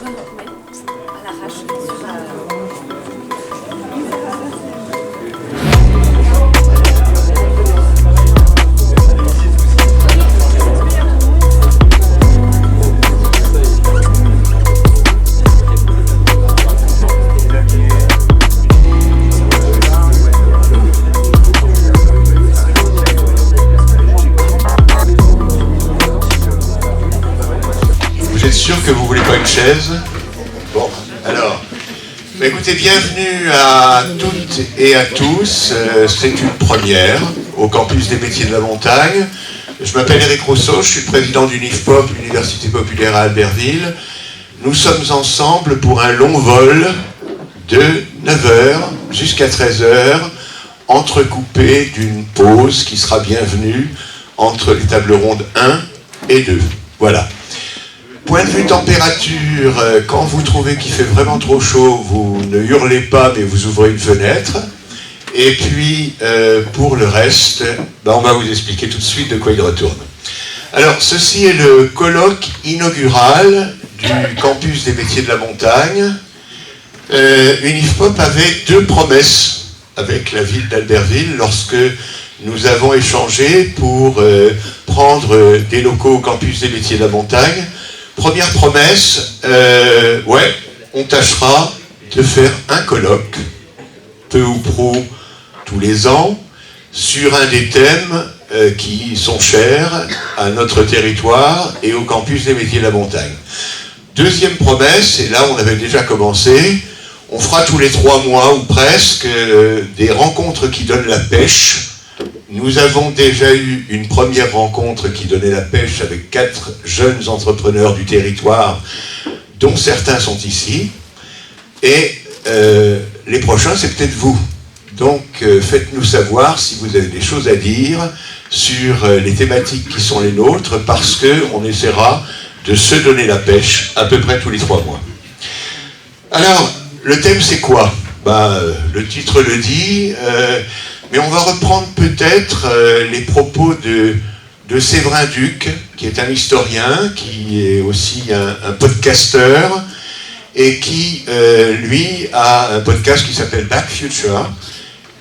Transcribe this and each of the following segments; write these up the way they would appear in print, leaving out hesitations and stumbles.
à l'arrache. Vous êtes sûr que vous voulez pas une chaise? Bon, alors, écoutez, bienvenue à toutes et à tous. C'est une première au campus des métiers de la montagne. Je m'appelle Éric Rousseau, je suis le président du NIFPOP, l'Université populaire à Albertville. Nous sommes ensemble pour un long vol de 9h jusqu'à 13h, entrecoupé d'une pause qui sera bienvenue entre les tables rondes 1 et 2. Voilà. Point de vue température, quand vous trouvez qu'il fait vraiment trop chaud, vous ne hurlez pas, mais vous ouvrez une fenêtre. Et puis, pour le reste, on va vous expliquer tout de suite de quoi il retourne. Alors, ceci est le colloque inaugural du campus des métiers de la montagne. UNIFPOP avait deux promesses avec la ville d'Albertville lorsque nous avons échangé pour prendre des locaux au campus des métiers de la montagne. Première promesse, on tâchera de faire un colloque, peu ou prou tous les ans, sur un des thèmes qui sont chers à notre territoire et au campus des métiers de la montagne. Deuxième promesse, et là on avait déjà commencé, on fera tous les 3 mois ou presque des rencontres qui donnent la pêche. Nous avons déjà eu une première rencontre qui donnait la pêche avec 4 jeunes entrepreneurs du territoire, dont certains sont ici. Et les prochains, c'est peut-être vous. Donc, faites-nous savoir si vous avez des choses à dire sur les thématiques qui sont les nôtres, parce qu'on essaiera de se donner la pêche à peu près tous les 3 mois. Alors, le thème, c'est quoi? Le titre le dit... mais on va reprendre peut-être les propos de Séverin Duc, qui est un historien, qui est aussi un podcasteur, et qui, lui, a un podcast qui s'appelle Back Future,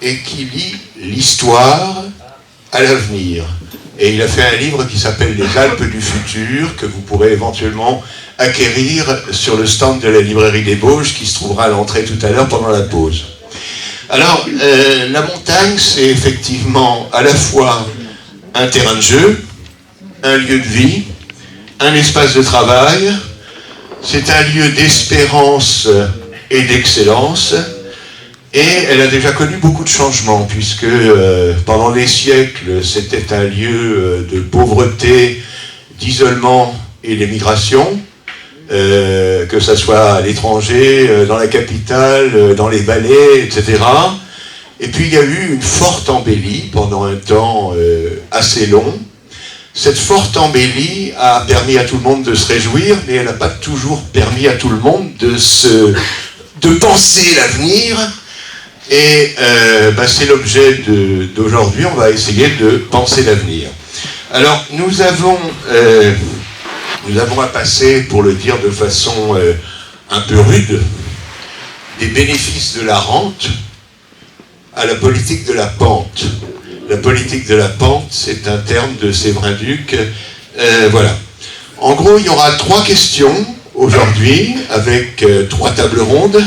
et qui lit l'histoire à l'avenir. Et il a fait un livre qui s'appelle Les Alpes du futur, que vous pourrez éventuellement acquérir sur le stand de la librairie des Bauges, qui se trouvera à l'entrée tout à l'heure pendant la pause. Alors, la montagne, c'est effectivement à la fois un terrain de jeu, un lieu de vie, un espace de travail, c'est un lieu d'espérance et d'excellence, et elle a déjà connu beaucoup de changements, puisque pendant des siècles, c'était un lieu de pauvreté, d'isolement et d'émigration, que ça soit à l'étranger, dans la capitale, dans les vallées, etc. Et puis il y a eu une forte embellie pendant un temps assez long. Cette forte embellie a permis à tout le monde de se réjouir, mais elle n'a pas toujours permis à tout le monde de penser l'avenir. Et c'est l'objet d'aujourd'hui, on va essayer de penser l'avenir. Alors nous avons à passer, pour le dire de façon un peu rude, des bénéfices de la rente à la politique de la pente. La politique de la pente, c'est un terme de Séverin Duc. Voilà. En gros, il y aura 3 questions aujourd'hui, avec 3 tables rondes.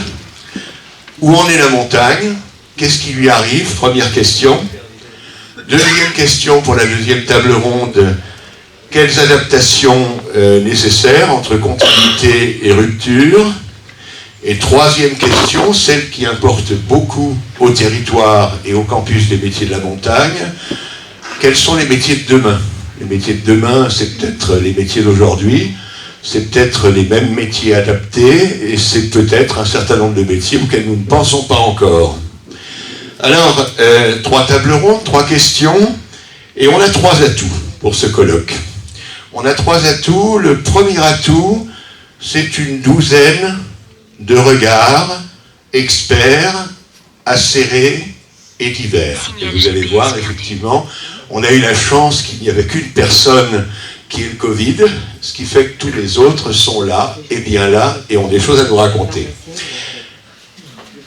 Où en est la montagne? Qu'est-ce qui lui arrive? Première question. Deuxième question pour la deuxième table ronde. Quelles adaptations nécessaires entre continuité et rupture? Et troisième question, celle qui importe beaucoup au territoire et au campus des métiers de la montagne. Quels sont les métiers de demain? Les métiers de demain, c'est peut-être les métiers d'aujourd'hui, c'est peut-être les mêmes métiers adaptés, et c'est peut-être un certain nombre de métiers auxquels nous ne pensons pas encore. Alors, 3 tables rondes, 3 questions, et on a 3 atouts pour ce colloque. On a 3 atouts. Le premier atout, c'est une douzaine de regards experts, acérés et divers. Et vous allez voir, effectivement, on a eu la chance qu'il n'y avait qu'une personne qui est le Covid, ce qui fait que tous les autres sont là, et bien là, et ont des choses à nous raconter.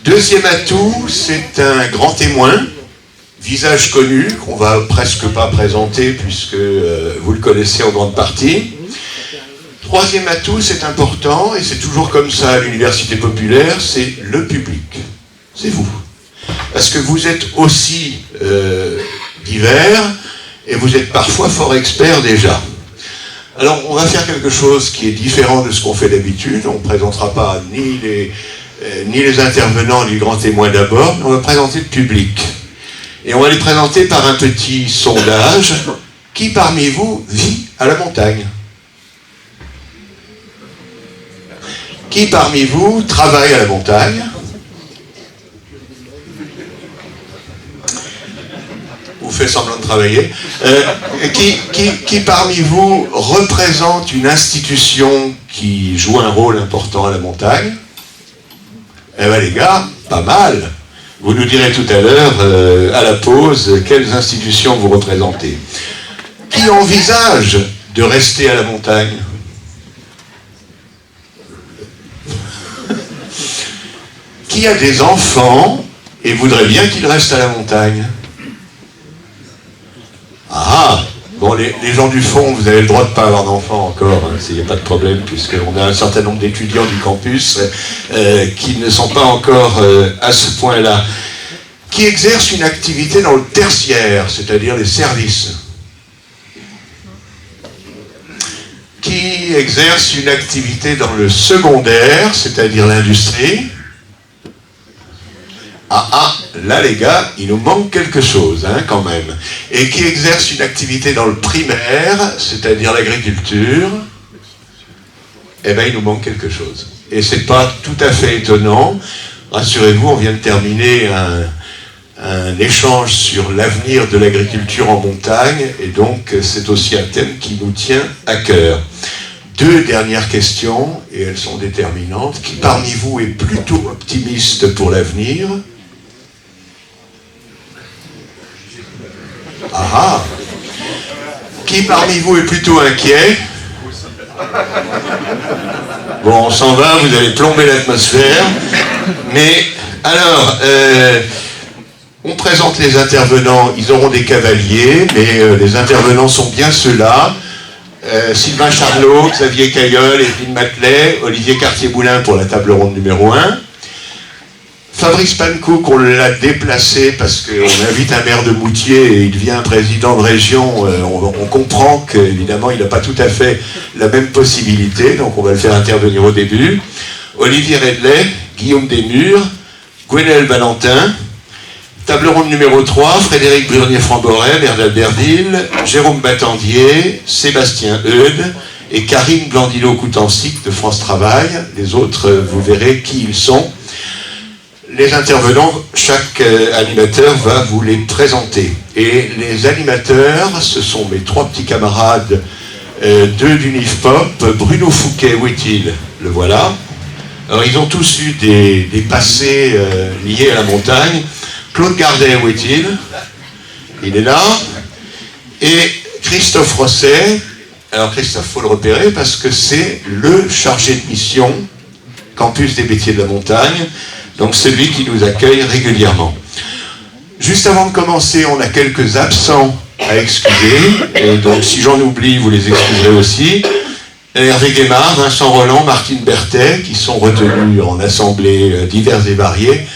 Deuxième atout, c'est un grand témoin, visage connu, qu'on va presque pas présenter, puisque vous le connaissez en grande partie. Troisième atout, c'est important, et c'est toujours comme ça à l'université populaire, c'est le public. C'est vous. Parce que vous êtes aussi divers, et vous êtes parfois fort experts déjà. Alors, on va faire quelque chose qui est différent de ce qu'on fait d'habitude. On ne présentera pas ni les intervenants du grand témoin d'abord, mais on va présenter le public. Et on va les présenter par un petit sondage. Qui parmi vous vit à la montagne? Qui parmi vous travaille à la montagne? Ou fait semblant de travailler. Qui parmi vous représente une institution qui joue un rôle important à la montagne? Eh bien les gars, pas mal. Vous nous direz tout à l'heure, à la pause, quelles institutions vous représentez. Qui envisage de rester à la montagne? Qui a des enfants et voudrait bien qu'ils restent à la montagne? Ah, bon, les gens du fond, vous avez le droit de ne pas avoir d'enfants encore, il n'y a pas de problème, puisqu'on a un certain nombre d'étudiants du campus qui ne sont pas encore à ce point-là. Qui exercent une activité dans le tertiaire, c'est-à-dire les services. Qui exerce une activité dans le secondaire, c'est-à-dire l'industrie. Là les gars, il nous manque quelque chose, quand même. Et qui exerce une activité dans le primaire, c'est-à-dire l'agriculture, eh bien il nous manque quelque chose. Et c'est pas tout à fait étonnant. Rassurez-vous, on vient de terminer un échange sur l'avenir de l'agriculture en montagne, et donc c'est aussi un thème qui nous tient à cœur. Deux dernières questions, et elles sont déterminantes. Qui parmi vous est plutôt optimiste pour l'avenir? Qui parmi vous est plutôt inquiet? Bon, on s'en va, vous allez plomber l'atmosphère. Mais, alors, on présente les intervenants, ils auront des cavaliers, mais les intervenants sont bien ceux-là. Sylvain Charlot, Xavier Cailleul, Evelyne Matelet, Olivier Cartier-Boulin pour la table ronde numéro 1. Fabrice Pankouk, on l'a déplacé parce qu'on invite un maire de Moutier et il devient président de région. On comprend qu'évidemment, il n'a pas tout à fait la même possibilité, donc on va le faire intervenir au début. Olivier Redley, Guillaume Desmurs, Gwenaëlle Valentin. Table ronde numéro 3, Frédéric Burnier-Framboret, Bernard Berdil, Jérôme Battendier, Sébastien Eudes et Karine Blandilo-Coutansic de France Travail. Les autres, vous verrez qui ils sont. Les intervenants, chaque animateur va vous les présenter. Et les animateurs, ce sont mes trois petits camarades, deux du NIFPOP, Bruno Fouquet, où est-il? Le voilà. Alors ils ont tous eu des passés liés à la montagne. Claude Gardet, où est-il? Il est là. Et Christophe Rosset. Alors Christophe, il faut le repérer parce que c'est le chargé de mission Campus des métiers de la montagne. Donc celui qui nous accueille régulièrement. Juste avant de commencer, on a quelques absents à excuser. Et donc si j'en oublie, vous les excuserez aussi. Hervé Guémard, Vincent Roland, Martine Berthet, qui sont retenus en assemblées diverses et variées.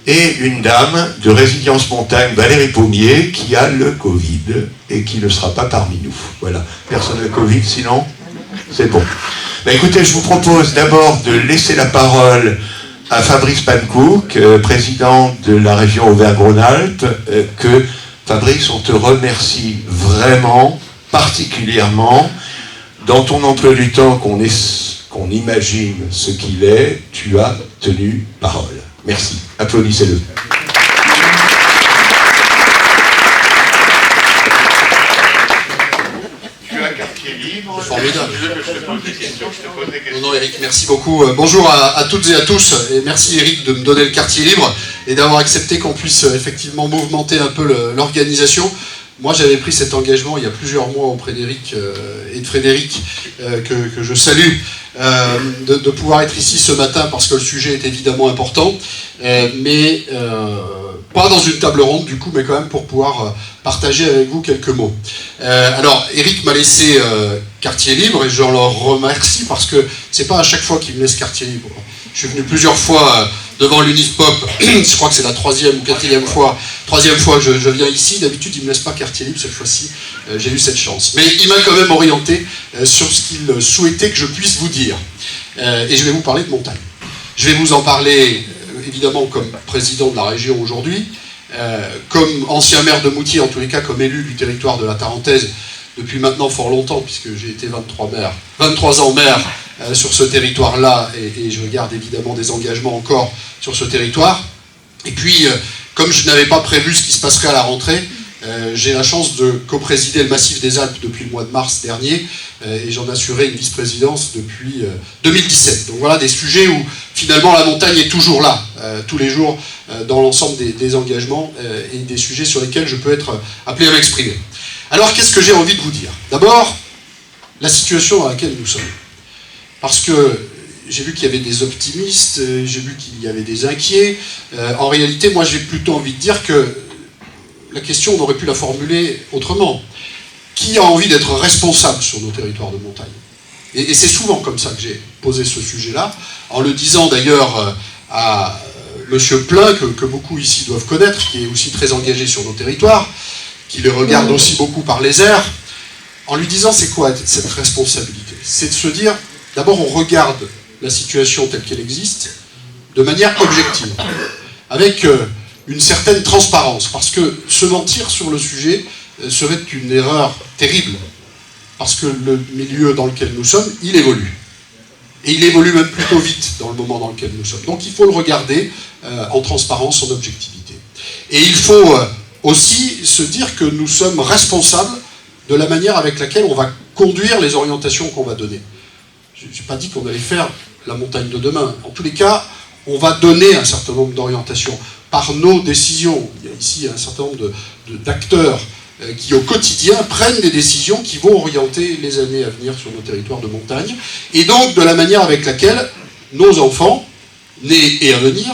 Et une dame de Résilience Montagne, Valérie Pommier, qui a le Covid et qui ne sera pas parmi nous. Voilà. Personne n'a le Covid, sinon, c'est bon. Ben, écoutez, je vous propose d'abord de laisser la parole à Fabrice Pankouk, président de la région Auvergne-Rhône-Alpes, que Fabrice, on te remercie vraiment, particulièrement, dans ton emploi du temps qu'on imagine ce qu'il est, tu as tenu parole. Merci. Applaudissez-le. Tu as quartier libre. Formidable. Je te pose des questions, je te pose des questions. Non, Eric, merci beaucoup. Bonjour à toutes et à tous. Et merci, Eric, de me donner le quartier libre et d'avoir accepté qu'on puisse effectivement mouvementer un peu l'organisation. Moi, j'avais pris cet engagement il y a plusieurs mois auprès d'Éric et de Frédéric, que je salue, de pouvoir être ici ce matin parce que le sujet est évidemment important, mais pas dans une table ronde du coup, mais quand même pour pouvoir partager avec vous quelques mots. Alors, Éric m'a laissé quartier libre et je le remercie parce que c'est pas à chaque fois qu'il me laisse quartier libre. Je suis venu plusieurs fois devant l'Unispop, je crois que c'est la troisième ou quatrième fois que je viens ici. D'habitude, il ne me laisse pas quartier libre, cette fois-ci, j'ai eu cette chance. Mais il m'a quand même orienté sur ce qu'il souhaitait que je puisse vous dire. Et je vais vous parler de montagne. Je vais vous en parler, évidemment, comme président de la région aujourd'hui, comme ancien maire de Moutier, en tous les cas comme élu du territoire de la Tarentaise, depuis maintenant fort longtemps, puisque j'ai été 23 ans maire sur ce territoire-là, et je garde évidemment des engagements encore sur ce territoire. Et puis, comme je n'avais pas prévu ce qui se passerait à la rentrée, j'ai la chance de co-présider le Massif des Alpes depuis le mois de mars dernier, et j'en assurais une vice-présidence depuis 2017. Donc voilà des sujets où finalement la montagne est toujours là, tous les jours, dans l'ensemble des engagements, et des sujets sur lesquels je peux être appelé à m'exprimer. Alors qu'est-ce que j'ai envie de vous dire? D'abord, la situation dans laquelle nous sommes. Parce que j'ai vu qu'il y avait des optimistes, j'ai vu qu'il y avait des inquiets. En réalité, moi j'ai plutôt envie de dire que la question, on aurait pu la formuler autrement. Qui a envie d'être responsable sur nos territoires de montagne? Et c'est souvent comme ça que j'ai posé ce sujet-là, en le disant d'ailleurs à Monsieur Plein, que beaucoup ici doivent connaître, qui est aussi très engagé sur nos territoires, qui les regarde aussi beaucoup par les airs, en lui disant c'est quoi cette responsabilité? C'est de se dire, d'abord on regarde la situation telle qu'elle existe, de manière objective, avec une certaine transparence, parce que se mentir sur le sujet serait une erreur terrible, parce que le milieu dans lequel nous sommes, il évolue. Et il évolue même plutôt vite dans le moment dans lequel nous sommes. Donc il faut le regarder en transparence, en objectivité. Et il faut aussi se dire que nous sommes responsables de la manière avec laquelle on va conduire les orientations qu'on va donner. Je n'ai pas dit qu'on allait faire la montagne de demain. En tous les cas, on va donner un certain nombre d'orientations par nos décisions. Il y a ici un certain nombre d'acteurs qui, au quotidien, prennent des décisions qui vont orienter les années à venir sur nos territoires de montagne, et donc de la manière avec laquelle nos enfants, nés et à venir,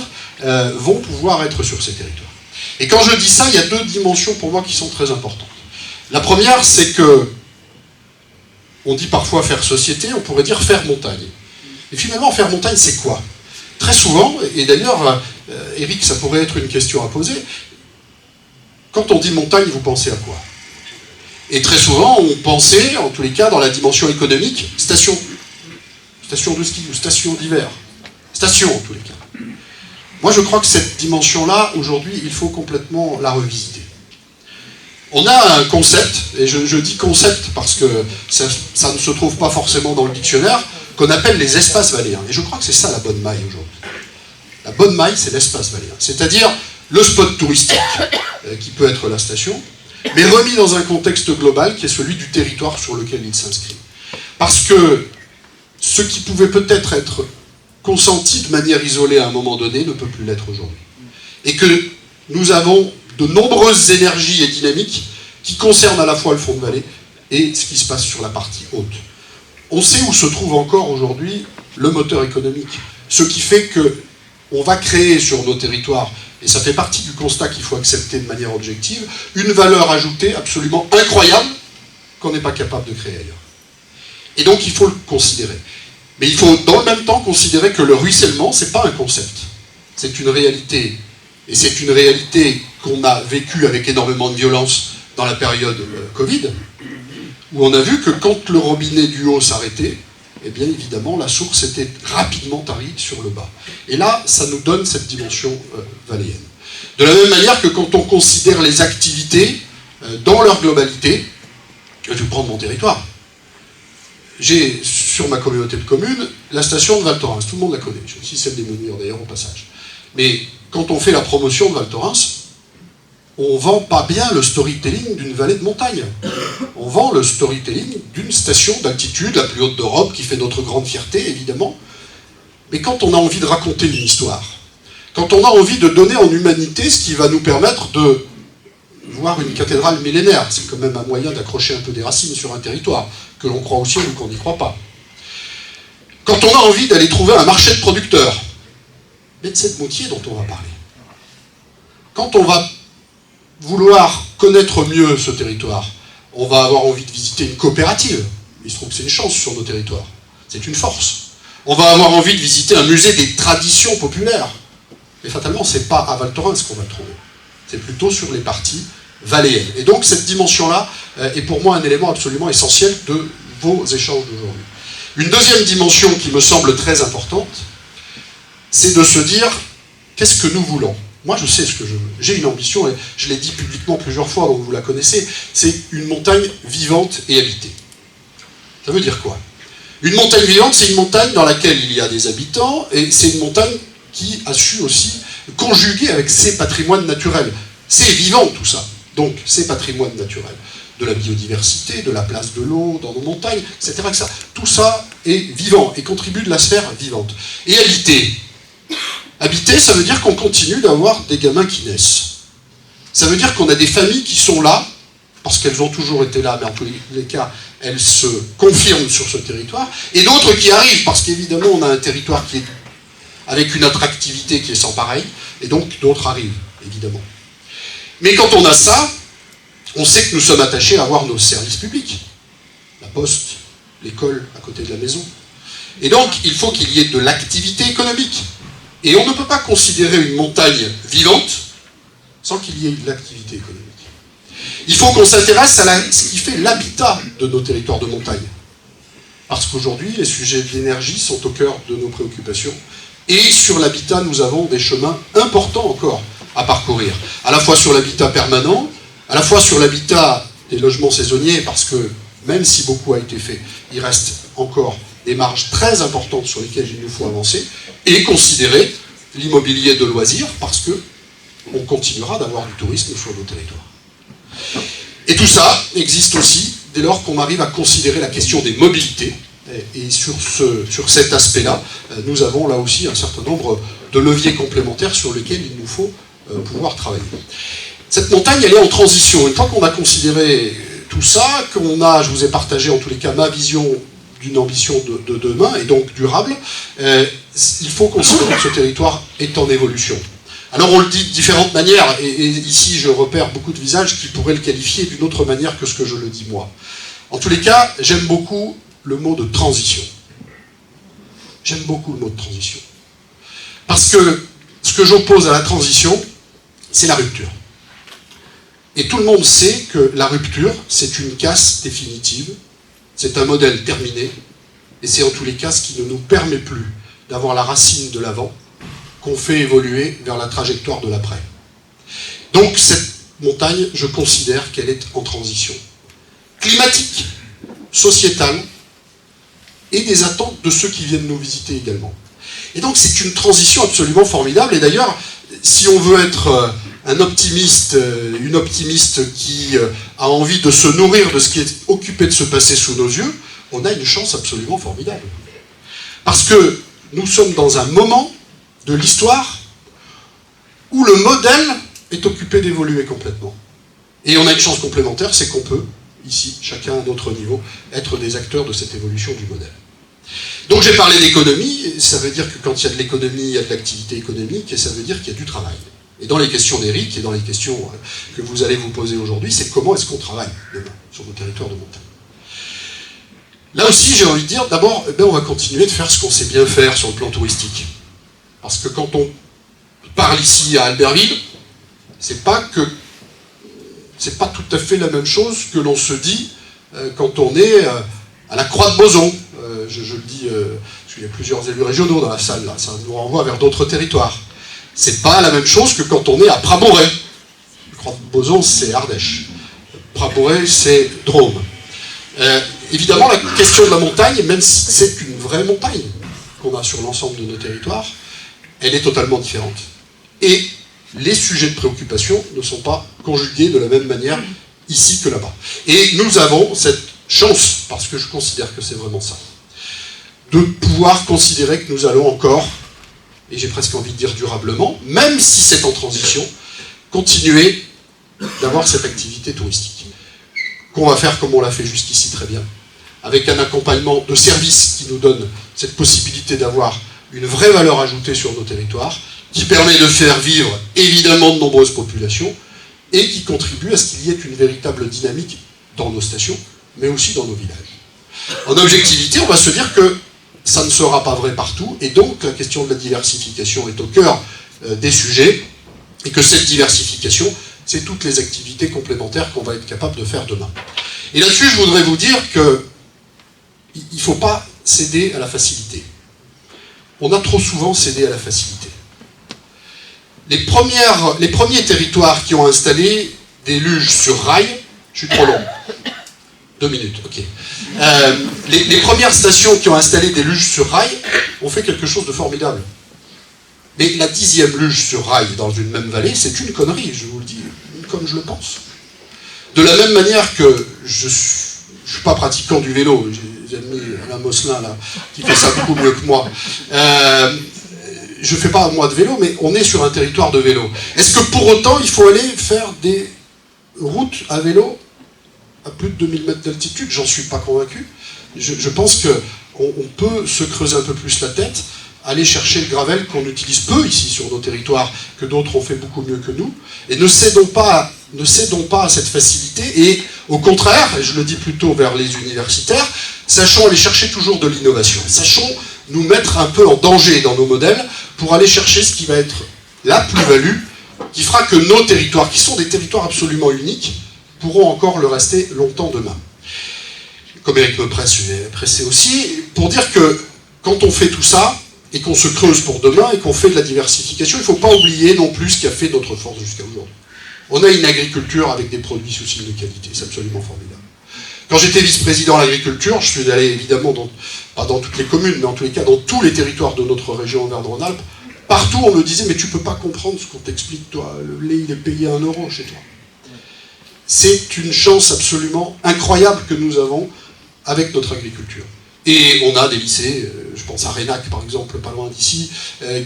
vont pouvoir être sur ces territoires. Et quand je dis ça, il y a deux dimensions pour moi qui sont très importantes. La première, c'est que on dit parfois faire société, on pourrait dire faire montagne. Et finalement, faire montagne, c'est quoi? Très souvent, et d'ailleurs, Éric, ça pourrait être une question à poser, quand on dit montagne, vous pensez à quoi? Et très souvent, on pensait, en tous les cas, dans la dimension économique, station. Station de ski ou station d'hiver. Station, en tous les cas. Moi, je crois que cette dimension-là, aujourd'hui, il faut complètement la revisiter. On a un concept, et je dis concept parce que ça ne se trouve pas forcément dans le dictionnaire, qu'on appelle les espaces valléens. Et je crois que c'est ça la bonne maille aujourd'hui. La bonne maille, c'est l'espace valléen. C'est-à-dire le spot touristique, qui peut être la station, mais remis dans un contexte global qui est celui du territoire sur lequel il s'inscrit. Parce que ce qui pouvait peut-être être consenti de manière isolée à un moment donné ne peut plus l'être aujourd'hui. Et que nous avons de nombreuses énergies et dynamiques qui concernent à la fois le fond de vallée et ce qui se passe sur la partie haute. On sait où se trouve encore aujourd'hui le moteur économique, ce qui fait qu'on va créer sur nos territoires, et ça fait partie du constat qu'il faut accepter de manière objective, une valeur ajoutée absolument incroyable qu'on n'est pas capable de créer ailleurs. Et donc il faut le considérer. Mais il faut dans le même temps considérer que le ruissellement, c'est pas un concept, c'est une réalité. Et c'est une réalité qu'on a vécue avec énormément de violence dans la période Covid, où on a vu que quand le robinet du haut s'arrêtait, eh bien évidemment la source était rapidement tarie sur le bas. Et là, ça nous donne cette dimension valléenne. De la même manière que quand on considère les activités dans leur globalité, je vais prendre mon territoire. J'ai sur ma communauté de communes la station de Val Thorens, tout le monde la connaît, j'ai aussi celle des Menhirs d'ailleurs au passage. Mais quand on fait la promotion de Val Thorens, on ne vend pas bien le storytelling d'une vallée de montagne. On vend le storytelling d'une station d'altitude, la plus haute d'Europe, qui fait notre grande fierté, évidemment. Mais quand on a envie de raconter une histoire, quand on a envie de donner en humanité ce qui va nous permettre de voire une cathédrale millénaire. C'est quand même un moyen d'accrocher un peu des racines sur un territoire, que l'on croit au ciel ou qu'on n'y croit pas. Quand on a envie d'aller trouver un marché de producteurs, c'est de cette moitié dont on va parler. Quand on va vouloir connaître mieux ce territoire, on va avoir envie de visiter une coopérative. Il se trouve que c'est une chance sur nos territoires. C'est une force. On va avoir envie de visiter un musée des traditions populaires. Mais fatalement, ce n'est pas à Val Thorens qu'on va le trouver. C'est plutôt sur les parties valléennes. Et donc, cette dimension-là est pour moi un élément absolument essentiel de vos échanges d'aujourd'hui. Une deuxième dimension qui me semble très importante, c'est de se dire, qu'est-ce que nous voulons ? Moi, je sais ce que je veux. J'ai une ambition, et je l'ai dit publiquement plusieurs fois, donc vous la connaissez, c'est une montagne vivante et habitée. Ça veut dire quoi ? Une montagne vivante, c'est une montagne dans laquelle il y a des habitants, et c'est une montagne qui a su aussi conjuguer avec ses patrimoines naturels. C'est vivant tout ça, donc ses patrimoines naturels. De la biodiversité, de la place de l'eau dans nos montagnes, etc., etc. Tout ça est vivant et contribue de la sphère vivante. Et habiter. Habiter, ça veut dire qu'on continue d'avoir des gamins qui naissent. Ça veut dire qu'on a des familles qui sont là, parce qu'elles ont toujours été là, mais en tous les cas, elles se confirment sur ce territoire, et d'autres qui arrivent, parce qu'évidemment, on a un territoire qui est avec une attractivité qui est sans pareil, et donc d'autres arrivent, évidemment. Mais quand on a ça, on sait que nous sommes attachés à avoir nos services publics. La poste, l'école à côté de la maison. Et donc, il faut qu'il y ait de l'activité économique. Et on ne peut pas considérer une montagne vivante sans qu'il y ait de l'activité économique. Il faut qu'on s'intéresse à ce qui fait l'habitat de nos territoires de montagne. Parce qu'aujourd'hui, les sujets de l'énergie sont au cœur de nos préoccupations. Et sur l'habitat, nous avons des chemins importants encore à parcourir. À la fois sur l'habitat permanent, à la fois sur l'habitat des logements saisonniers, parce que même si beaucoup a été fait, il reste encore des marges très importantes sur lesquelles il nous faut avancer, et considérer l'immobilier de loisirs, parce que on continuera d'avoir du tourisme sur nos territoires. Et tout ça existe aussi dès lors qu'on arrive à considérer la question des mobilités, et sur cet aspect-là, nous avons là aussi un certain nombre de leviers complémentaires sur lesquels il nous faut pouvoir travailler. Cette montagne, elle est en transition. Une fois qu'on a considéré tout ça, qu'on a, je vous ai partagé en tous les cas ma vision d'une ambition de demain, et donc durable, il faut considérer que ce territoire est en évolution. Alors on le dit de différentes manières, et ici je repère beaucoup de visages qui pourraient le qualifier d'une autre manière que ce que je le dis moi. En tous les cas, j'aime beaucoup le mot de transition. J'aime beaucoup le mot de transition. Parce que ce que j'oppose à la transition, c'est la rupture. Et tout le monde sait que la rupture, c'est une casse définitive, c'est un modèle terminé, et c'est en tous les cas ce qui ne nous permet plus d'avoir la racine de l'avant qu'on fait évoluer vers la trajectoire de l'après. Donc cette montagne, je considère qu'elle est en transition. Climatique, sociétale, et des attentes de ceux qui viennent nous visiter également. Et donc c'est une transition absolument formidable, et d'ailleurs, si on veut être un optimiste, une optimiste qui a envie de se nourrir de ce qui est occupé de se passer sous nos yeux, on a une chance absolument formidable. Parce que nous sommes dans un moment de l'histoire où le modèle est occupé d'évoluer complètement. Et on a une chance complémentaire, c'est qu'on peut, ici, chacun à notre niveau, être des acteurs de cette évolution du modèle. Donc j'ai parlé d'économie, ça veut dire que quand il y a de l'économie, il y a de l'activité économique, et ça veut dire qu'il y a du travail. Et dans les questions d'Éric, et dans les questions que vous allez vous poser aujourd'hui, c'est comment est-ce qu'on travaille demain sur nos territoires de montagne. Là aussi, j'ai envie de dire, d'abord, on va continuer de faire ce qu'on sait bien faire sur le plan touristique. Parce que quand on parle ici à Albertville, c'est pas tout à fait la même chose que l'on se dit quand on est à la Croix de Boson. Je le dis, parce qu'il y a plusieurs élus régionaux dans la salle, là, ça nous renvoie vers d'autres territoires. C'est pas la même chose que quand on est à Praboré. Croix de Boson, c'est Ardèche. Praboré, c'est Drôme. Évidemment, la question de la montagne, même si c'est une vraie montagne qu'on a sur l'ensemble de nos territoires, elle est totalement différente. Et les sujets de préoccupation ne sont pas conjugués de la même manière ici que là-bas. Et nous avons cette chance, parce que je considère que c'est vraiment ça, de pouvoir considérer que nous allons encore, et j'ai presque envie de dire durablement, même si c'est en transition, continuer d'avoir cette activité touristique. Qu'on va faire comme on l'a fait jusqu'ici très bien, avec un accompagnement de services qui nous donne cette possibilité d'avoir une vraie valeur ajoutée sur nos territoires, qui permet de faire vivre évidemment de nombreuses populations, et qui contribue à ce qu'il y ait une véritable dynamique dans nos stations, mais aussi dans nos villages. En objectivité, on va se dire que ça ne sera pas vrai partout, et donc la question de la diversification est au cœur des sujets, et que cette diversification, c'est toutes les activités complémentaires qu'on va être capable de faire demain. Et là-dessus, je voudrais vous dire qu'il ne faut pas céder à la facilité. On a trop souvent cédé à la facilité. Les premiers territoires qui ont installé des luges sur rail, je suis trop long, 2 minutes, ok. Les premières stations qui ont installé des luges sur rail ont fait quelque chose de formidable. Mais la 10e luge sur rail dans une même vallée, c'est une connerie, je vous le dis, comme je le pense. De la même manière que je ne suis pas pratiquant du vélo, j'ai admis Alain Mosselin là, qui fait ça beaucoup mieux que moi. Je ne fais pas moi de vélo, mais on est sur un territoire de vélo. Est-ce que pour autant il faut aller faire des routes à vélo à plus de 2000 mètres d'altitude? J'en suis pas convaincu. Je pense qu'on peut se creuser un peu plus la tête, aller chercher le gravel qu'on utilise peu ici sur nos territoires, que d'autres ont fait beaucoup mieux que nous, et ne cédons pas à cette facilité, et au contraire, et je le dis plutôt vers les universitaires, sachons aller chercher toujours de l'innovation, sachons nous mettre un peu en danger dans nos modèles pour aller chercher ce qui va être la plus-value, qui fera que nos territoires, qui sont des territoires absolument uniques, pourront encore le rester longtemps demain. Comme Eric me pressait aussi, pour dire que quand on fait tout ça, et qu'on se creuse pour demain, et qu'on fait de la diversification, il ne faut pas oublier non plus ce qui a fait notre force jusqu'à aujourd'hui. On a une agriculture avec des produits sous signe de qualité, c'est absolument formidable. Quand j'étais vice-président à l'agriculture, je suis allé évidemment, pas dans toutes les communes, mais en tous les cas dans tous les territoires de notre région Auvergne-Rhône-Alpes, partout on me disait « mais tu ne peux pas comprendre ce qu'on t'explique, toi, le lait il est payé 1 € chez toi ». C'est une chance absolument incroyable que nous avons avec notre agriculture. Et on a des lycées, je pense à Renac par exemple, pas loin d'ici,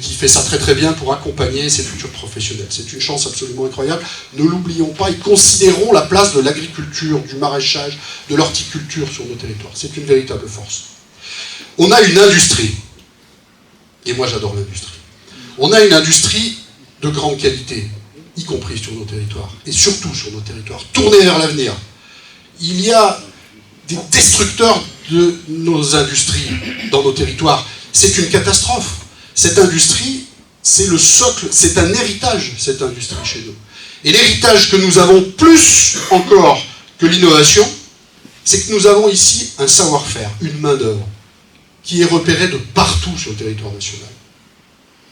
qui fait ça très très bien pour accompagner ses futurs professionnels. C'est une chance absolument incroyable. Ne l'oublions pas et considérons la place de l'agriculture, du maraîchage, de l'horticulture sur nos territoires. C'est une véritable force. On a une industrie, et moi j'adore l'industrie. On a une industrie de grande qualité, y compris sur nos territoires, et surtout sur nos territoires, tournée vers l'avenir. Il y a des destructeurs de nos industries dans nos territoires. C'est une catastrophe. Cette industrie, c'est le socle, c'est un héritage, cette industrie chez nous. Et l'héritage que nous avons plus encore que l'innovation, c'est que nous avons ici un savoir-faire, une main-d'œuvre, qui est repérée de partout sur le territoire national.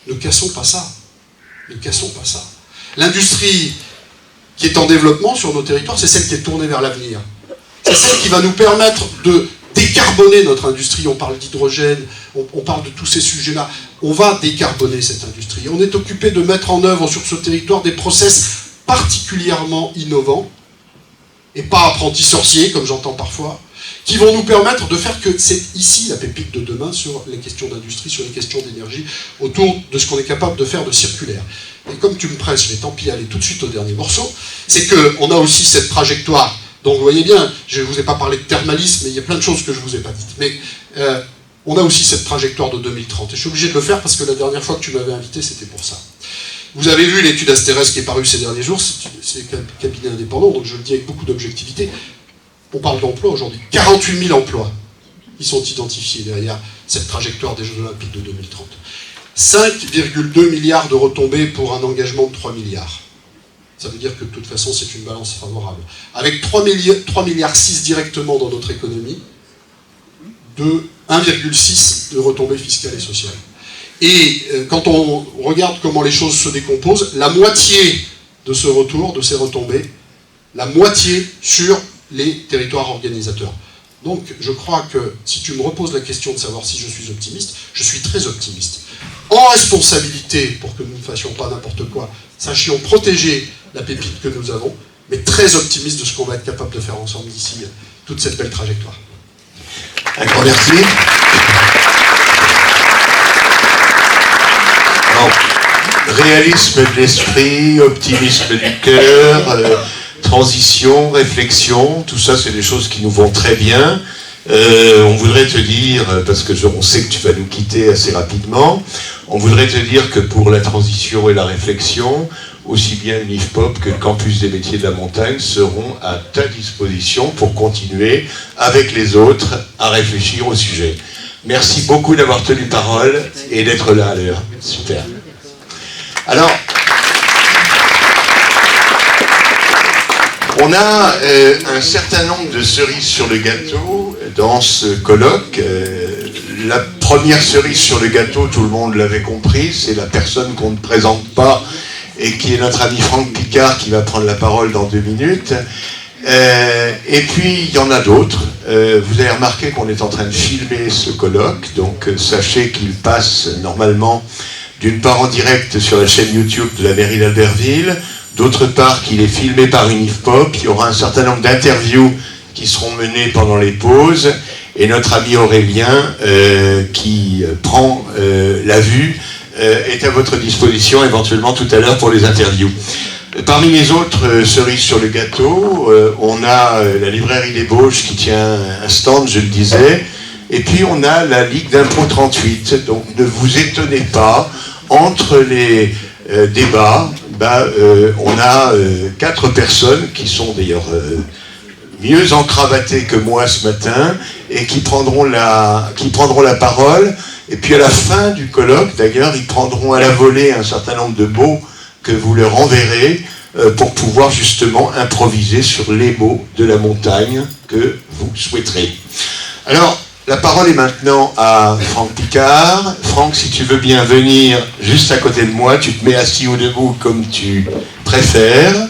Ne cassons pas ça. Ne cassons pas ça. L'industrie qui est en développement sur nos territoires, c'est celle qui est tournée vers l'avenir. C'est celle qui va nous permettre de décarboner notre industrie. On parle d'hydrogène, on parle de tous ces sujets-là. On va décarboner cette industrie. On est occupé de mettre en œuvre sur ce territoire des process particulièrement innovants, et pas apprentis sorciers, comme j'entends parfois, qui vont nous permettre de faire que c'est ici la pépite de demain sur les questions d'industrie, sur les questions d'énergie, autour de ce qu'on est capable de faire de circulaire. Et comme tu me presses, je vais tant pis aller tout de suite au dernier morceau, c'est qu'on a aussi cette trajectoire. Donc vous voyez bien, je ne vous ai pas parlé de thermalisme, mais il y a plein de choses que je ne vous ai pas dites. Mais on a aussi cette trajectoire de 2030. Et je suis obligé de le faire parce que la dernière fois que tu m'avais invité, c'était pour ça. Vous avez vu l'étude Asterès qui est parue ces derniers jours, c'est un cabinet indépendant, donc je le dis avec beaucoup d'objectivité. On parle d'emplois aujourd'hui. 48 000 emplois qui sont identifiés derrière cette trajectoire des Jeux Olympiques de 2030. 5,2 milliards de retombées pour un engagement de 3 milliards. Ça veut dire que de toute façon, c'est une balance favorable. Avec 3,6 milliards directement dans notre économie, de 1,6 de retombées fiscales et sociales. Et quand on regarde comment les choses se décomposent, la moitié de ce retour, de ces retombées, la moitié sur les territoires organisateurs. Donc je crois que si tu me reposes la question de savoir si je suis optimiste, je suis très optimiste. En responsabilité, pour que nous ne fassions pas n'importe quoi, sachions protéger la pépite que nous avons, mais très optimiste de ce qu'on va être capable de faire ensemble d'ici toute cette belle trajectoire. Un grand merci. Alors, réalisme de l'esprit, optimisme du cœur, transition, réflexion, tout ça c'est des choses qui nous vont très bien. On voudrait te dire, parce que on sait que tu vas nous quitter assez rapidement, on voudrait te dire que pour la transition et la réflexion, aussi bien le NIFPOP que le campus des métiers de la montagne seront à ta disposition pour continuer avec les autres à réfléchir au sujet. Merci beaucoup d'avoir tenu parole et d'être là à l'heure. Super. Alors, on a un certain nombre de cerises sur le gâteau dans ce colloque. La première cerise sur le gâteau, tout le monde l'avait compris, c'est la personne qu'on ne présente pas et qui est notre ami Franck Picard qui va prendre la parole dans 2 minutes. Et puis, il y en a d'autres. Vous avez remarqué qu'on est en train de filmer ce colloque, donc sachez qu'il passe normalement d'une part en direct sur la chaîne YouTube de la mairie d'Albertville, d'autre part qu'il est filmé par une IFPOP. Il y aura un certain nombre d'interviews qui seront menées pendant les pauses, et notre ami Aurélien, qui prend la vue, est à votre disposition éventuellement tout à l'heure pour les interviews. Parmi les autres cerises sur le gâteau, on a la librairie Les Bauges qui tient un stand, je le disais, et puis on a la Ligue d'Impro 38. Donc ne vous étonnez pas, entre les débats, on a 4 personnes qui sont d'ailleurs mieux encravatées que moi ce matin et qui prendront la parole. Et puis à la fin du colloque, d'ailleurs, ils prendront à la volée un certain nombre de mots que vous leur enverrez pour pouvoir justement improviser sur les mots de la montagne que vous souhaiterez. Alors, la parole est maintenant à Franck Picard. Franck, si tu veux bien venir juste à côté de moi, tu te mets assis ou debout comme tu préfères.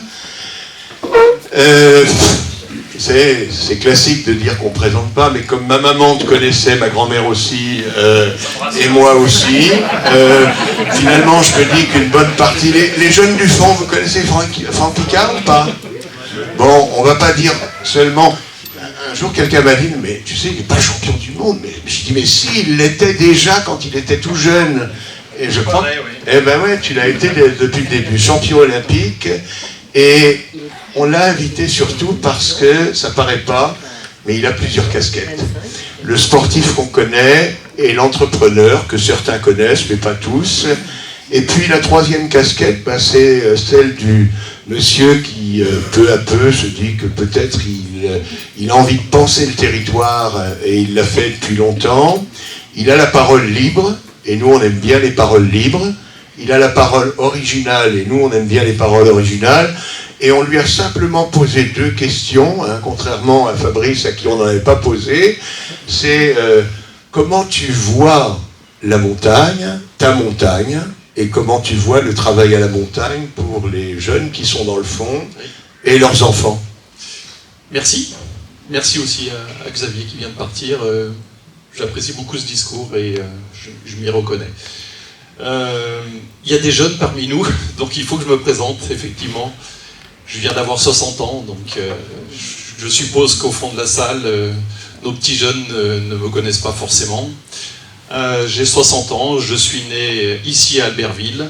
C'est classique de dire qu'on ne présente pas, mais comme ma maman te connaissait, ma grand-mère aussi, et moi aussi, finalement je me dis qu'une bonne partie... Les jeunes du fond, vous connaissez Franck Picard ou pas? Bon, on ne va pas dire seulement... Un jour, quelqu'un m'a dit, mais tu sais, il n'est pas champion du monde. Mais je dis, mais si, il l'était déjà quand il était tout jeune. Et je crois... Eh ben ouais, tu l'as été depuis le début, champion olympique. Et on l'a invité surtout parce que, ça paraît pas, mais il a plusieurs casquettes. Le sportif qu'on connaît et l'entrepreneur que certains connaissent, mais pas tous. Et puis la troisième casquette, c'est celle du monsieur qui, peu à peu, se dit que peut-être il a envie de penser le territoire, et il l'a fait depuis longtemps. Il a la parole libre, et nous on aime bien les paroles libres. Il a la parole originale, et nous on aime bien les paroles originales. Et on lui a simplement posé 2 questions, hein, contrairement à Fabrice à qui on n'en avait pas posé. C'est comment tu vois la montagne, ta montagne, et comment tu vois le travail à la montagne pour les jeunes qui sont dans le fond et leurs enfants. Merci. Merci aussi à Xavier qui vient de partir. J'apprécie beaucoup ce discours et je m'y reconnais. Il y a des jeunes parmi nous, donc il faut que je me présente, effectivement. Je viens d'avoir 60 ans, donc je suppose qu'au fond de la salle, nos petits jeunes ne me connaissent pas forcément. J'ai 60 ans, je suis né ici à Albertville.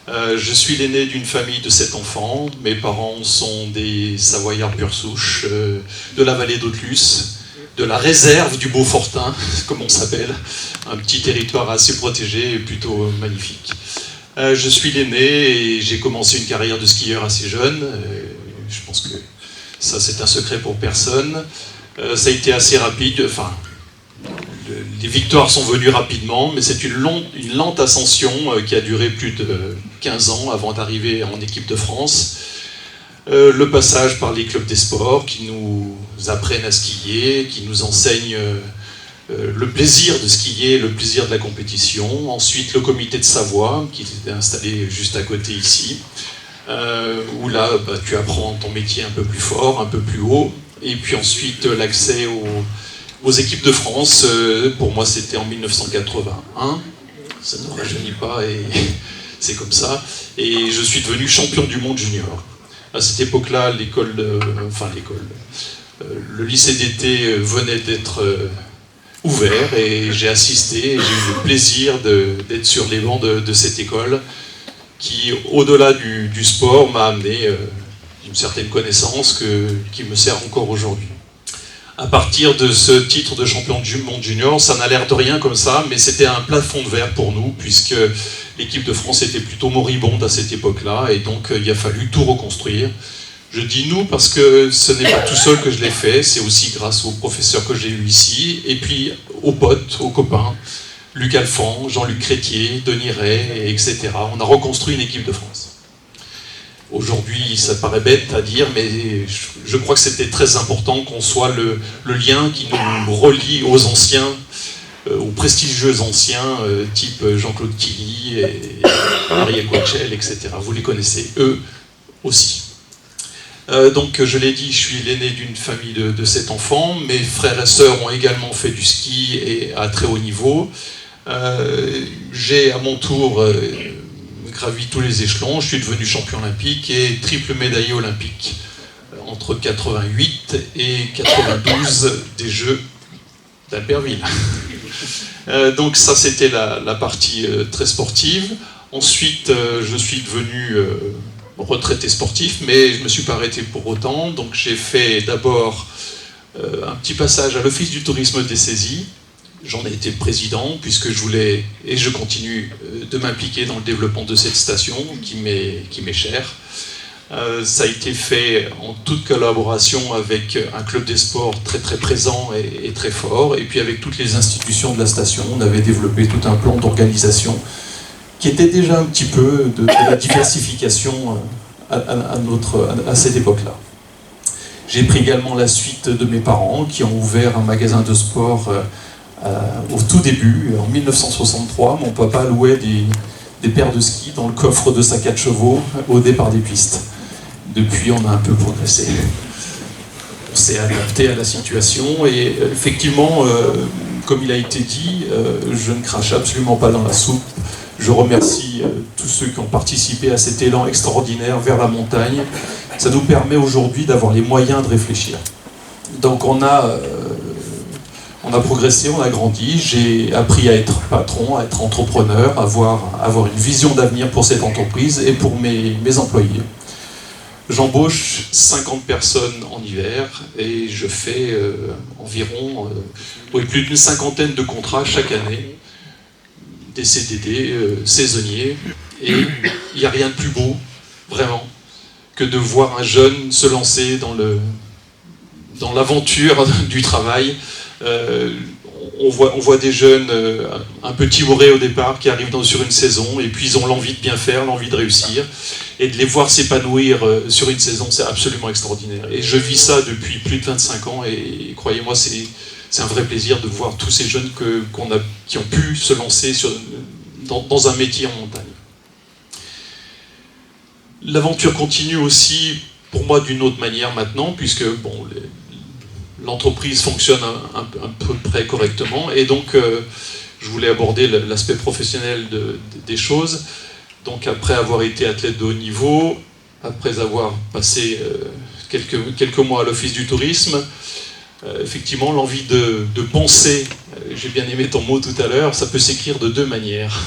Je suis l'aîné d'une famille de 7 enfants. Mes parents sont des Savoyards pure souche, de la vallée d'Autelus, de la réserve du Beaufortin, comme on s'appelle, un petit territoire assez protégé et plutôt magnifique. Je suis l'aîné et j'ai commencé une carrière de skieur assez jeune. Je pense que ça, c'est un secret pour personne. Ça a été assez rapide, enfin... Les victoires sont venues rapidement, mais c'est une lente ascension qui a duré plus de 15 ans avant d'arriver en équipe de France. Le passage par les clubs des sports qui nous apprennent à skier, qui nous enseignent le plaisir de skier, le plaisir de la compétition. Ensuite, le comité de Savoie, qui était installé juste à côté ici, où là, tu apprends ton métier un peu plus fort, un peu plus haut. Et puis ensuite, l'accès aux équipes de France, pour moi c'était en 1981, ça ne rajeunit pas et c'est comme ça, et je suis devenu champion du monde junior. À cette époque-là, le lycée d'été venait d'être ouvert et j'ai assisté, et j'ai eu le plaisir d'être sur les bancs de cette école. qui, au-delà du sport, m'a amené une certaine connaissance qui me sert encore aujourd'hui. À partir de ce titre de champion du monde junior, ça n'a l'air de rien comme ça, mais c'était un plafond de verre pour nous, puisque l'équipe de France était plutôt moribonde à cette époque-là, et donc il a fallu tout reconstruire. Je dis nous parce que ce n'est pas tout seul que je l'ai fait, c'est aussi grâce aux professeurs que j'ai eus ici, et puis aux potes, aux copains, Luc Alphand, Jean-Luc Crétier, Denis Ray, etc. On a reconstruit une équipe de France. Aujourd'hui, ça paraît bête à dire, mais je crois que c'était très important qu'on soit le lien qui nous relie aux anciens, aux prestigieux anciens, type Jean-Claude Killy, et Ariel Coachel, etc. Vous les connaissez, eux aussi. Donc, je l'ai dit, je suis l'aîné d'une famille de 7 enfants. Mes frères et sœurs ont également fait du ski et à très haut niveau. J'ai à mon tour gravi tous les échelons. Je suis devenu champion olympique et triple médaillé olympique entre 88 et 92 des Jeux d'Albertville. Donc ça, c'était la partie très sportive. Ensuite, je suis devenu retraité sportif, mais je ne me suis pas arrêté pour autant. Donc j'ai fait d'abord un petit passage à l'Office du tourisme des saisies. J'en ai été président, puisque je voulais, et je continue, de m'impliquer dans le développement de cette station, qui m'est chère. Ça a été fait en toute collaboration avec un club des sports très très présent et très fort, et puis avec toutes les institutions de la station. On avait développé tout un plan d'organisation qui était déjà un petit peu de la diversification à cette époque-là. J'ai pris également la suite de mes parents, qui ont ouvert un magasin de sport au tout début, en 1963. Mon papa louait des paires de skis dans le coffre de sa 4 chevaux au départ des pistes. Depuis, on a un peu progressé. On s'est adapté à la situation et effectivement, comme il a été dit, je ne crache absolument pas dans la soupe. Je remercie tous ceux qui ont participé à cet élan extraordinaire vers la montagne. Ça nous permet aujourd'hui d'avoir les moyens de réfléchir. Donc on a progressé, on a grandi. J'ai appris à être patron, à être entrepreneur, à avoir une vision d'avenir pour cette entreprise et pour mes employés. J'embauche 50 personnes en hiver et je fais environ plus d'une cinquantaine de contrats chaque année, des CDD saisonniers, et il n'y a rien de plus beau, vraiment, que de voir un jeune se lancer dans l'aventure du travail. On voit des jeunes un peu timorés au départ qui arrivent sur une saison et puis ils ont l'envie de bien faire, l'envie de réussir, et de les voir s'épanouir sur une saison, c'est absolument extraordinaire. Et je vis ça depuis plus de 25 ans et croyez-moi, c'est un vrai plaisir de voir tous ces jeunes qui ont pu se lancer dans un métier en montagne. L'aventure continue aussi pour moi d'une autre manière maintenant, puisque bon, l'entreprise fonctionne un peu près correctement, et donc je voulais aborder l'aspect professionnel des choses. Donc après avoir été athlète de haut niveau, après avoir passé quelques mois à l'Office du tourisme, effectivement l'envie de penser, j'ai bien aimé ton mot tout à l'heure, ça peut s'écrire de deux manières,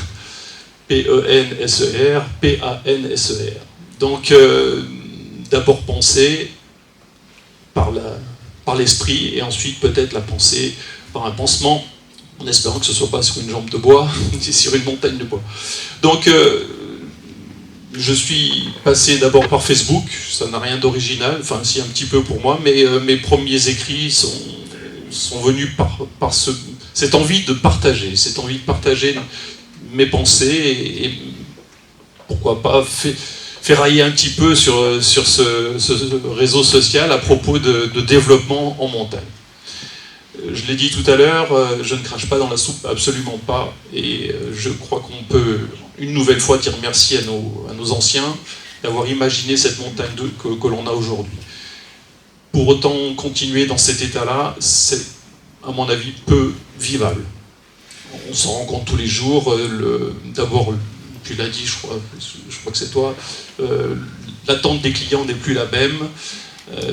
P-E-N-S-E-R, P-A-N-S-E-R. Donc d'abord penser par l'esprit, et ensuite peut-être la pensée par un pansement, en espérant que ce ne soit pas sur une jambe de bois, sur une montagne de bois. Donc je suis passé d'abord par Facebook, ça n'a rien d'original, enfin si un petit peu pour moi, mais mes premiers écrits sont venus par cette envie de partager, mes pensées, et pourquoi pas ferrailler un petit peu sur ce réseau social à propos de développement en montagne. Je l'ai dit tout à l'heure, je ne crache pas dans la soupe, absolument pas, et je crois qu'on peut une nouvelle fois dire merci à nos anciens d'avoir imaginé cette montagne que l'on a aujourd'hui. Pour autant, continuer dans cet état-là, c'est, à mon avis, peu vivable. On s'en rend compte tous les jours, d'abord, tu l'as dit, je crois que c'est toi, l'attente des clients n'est plus la même.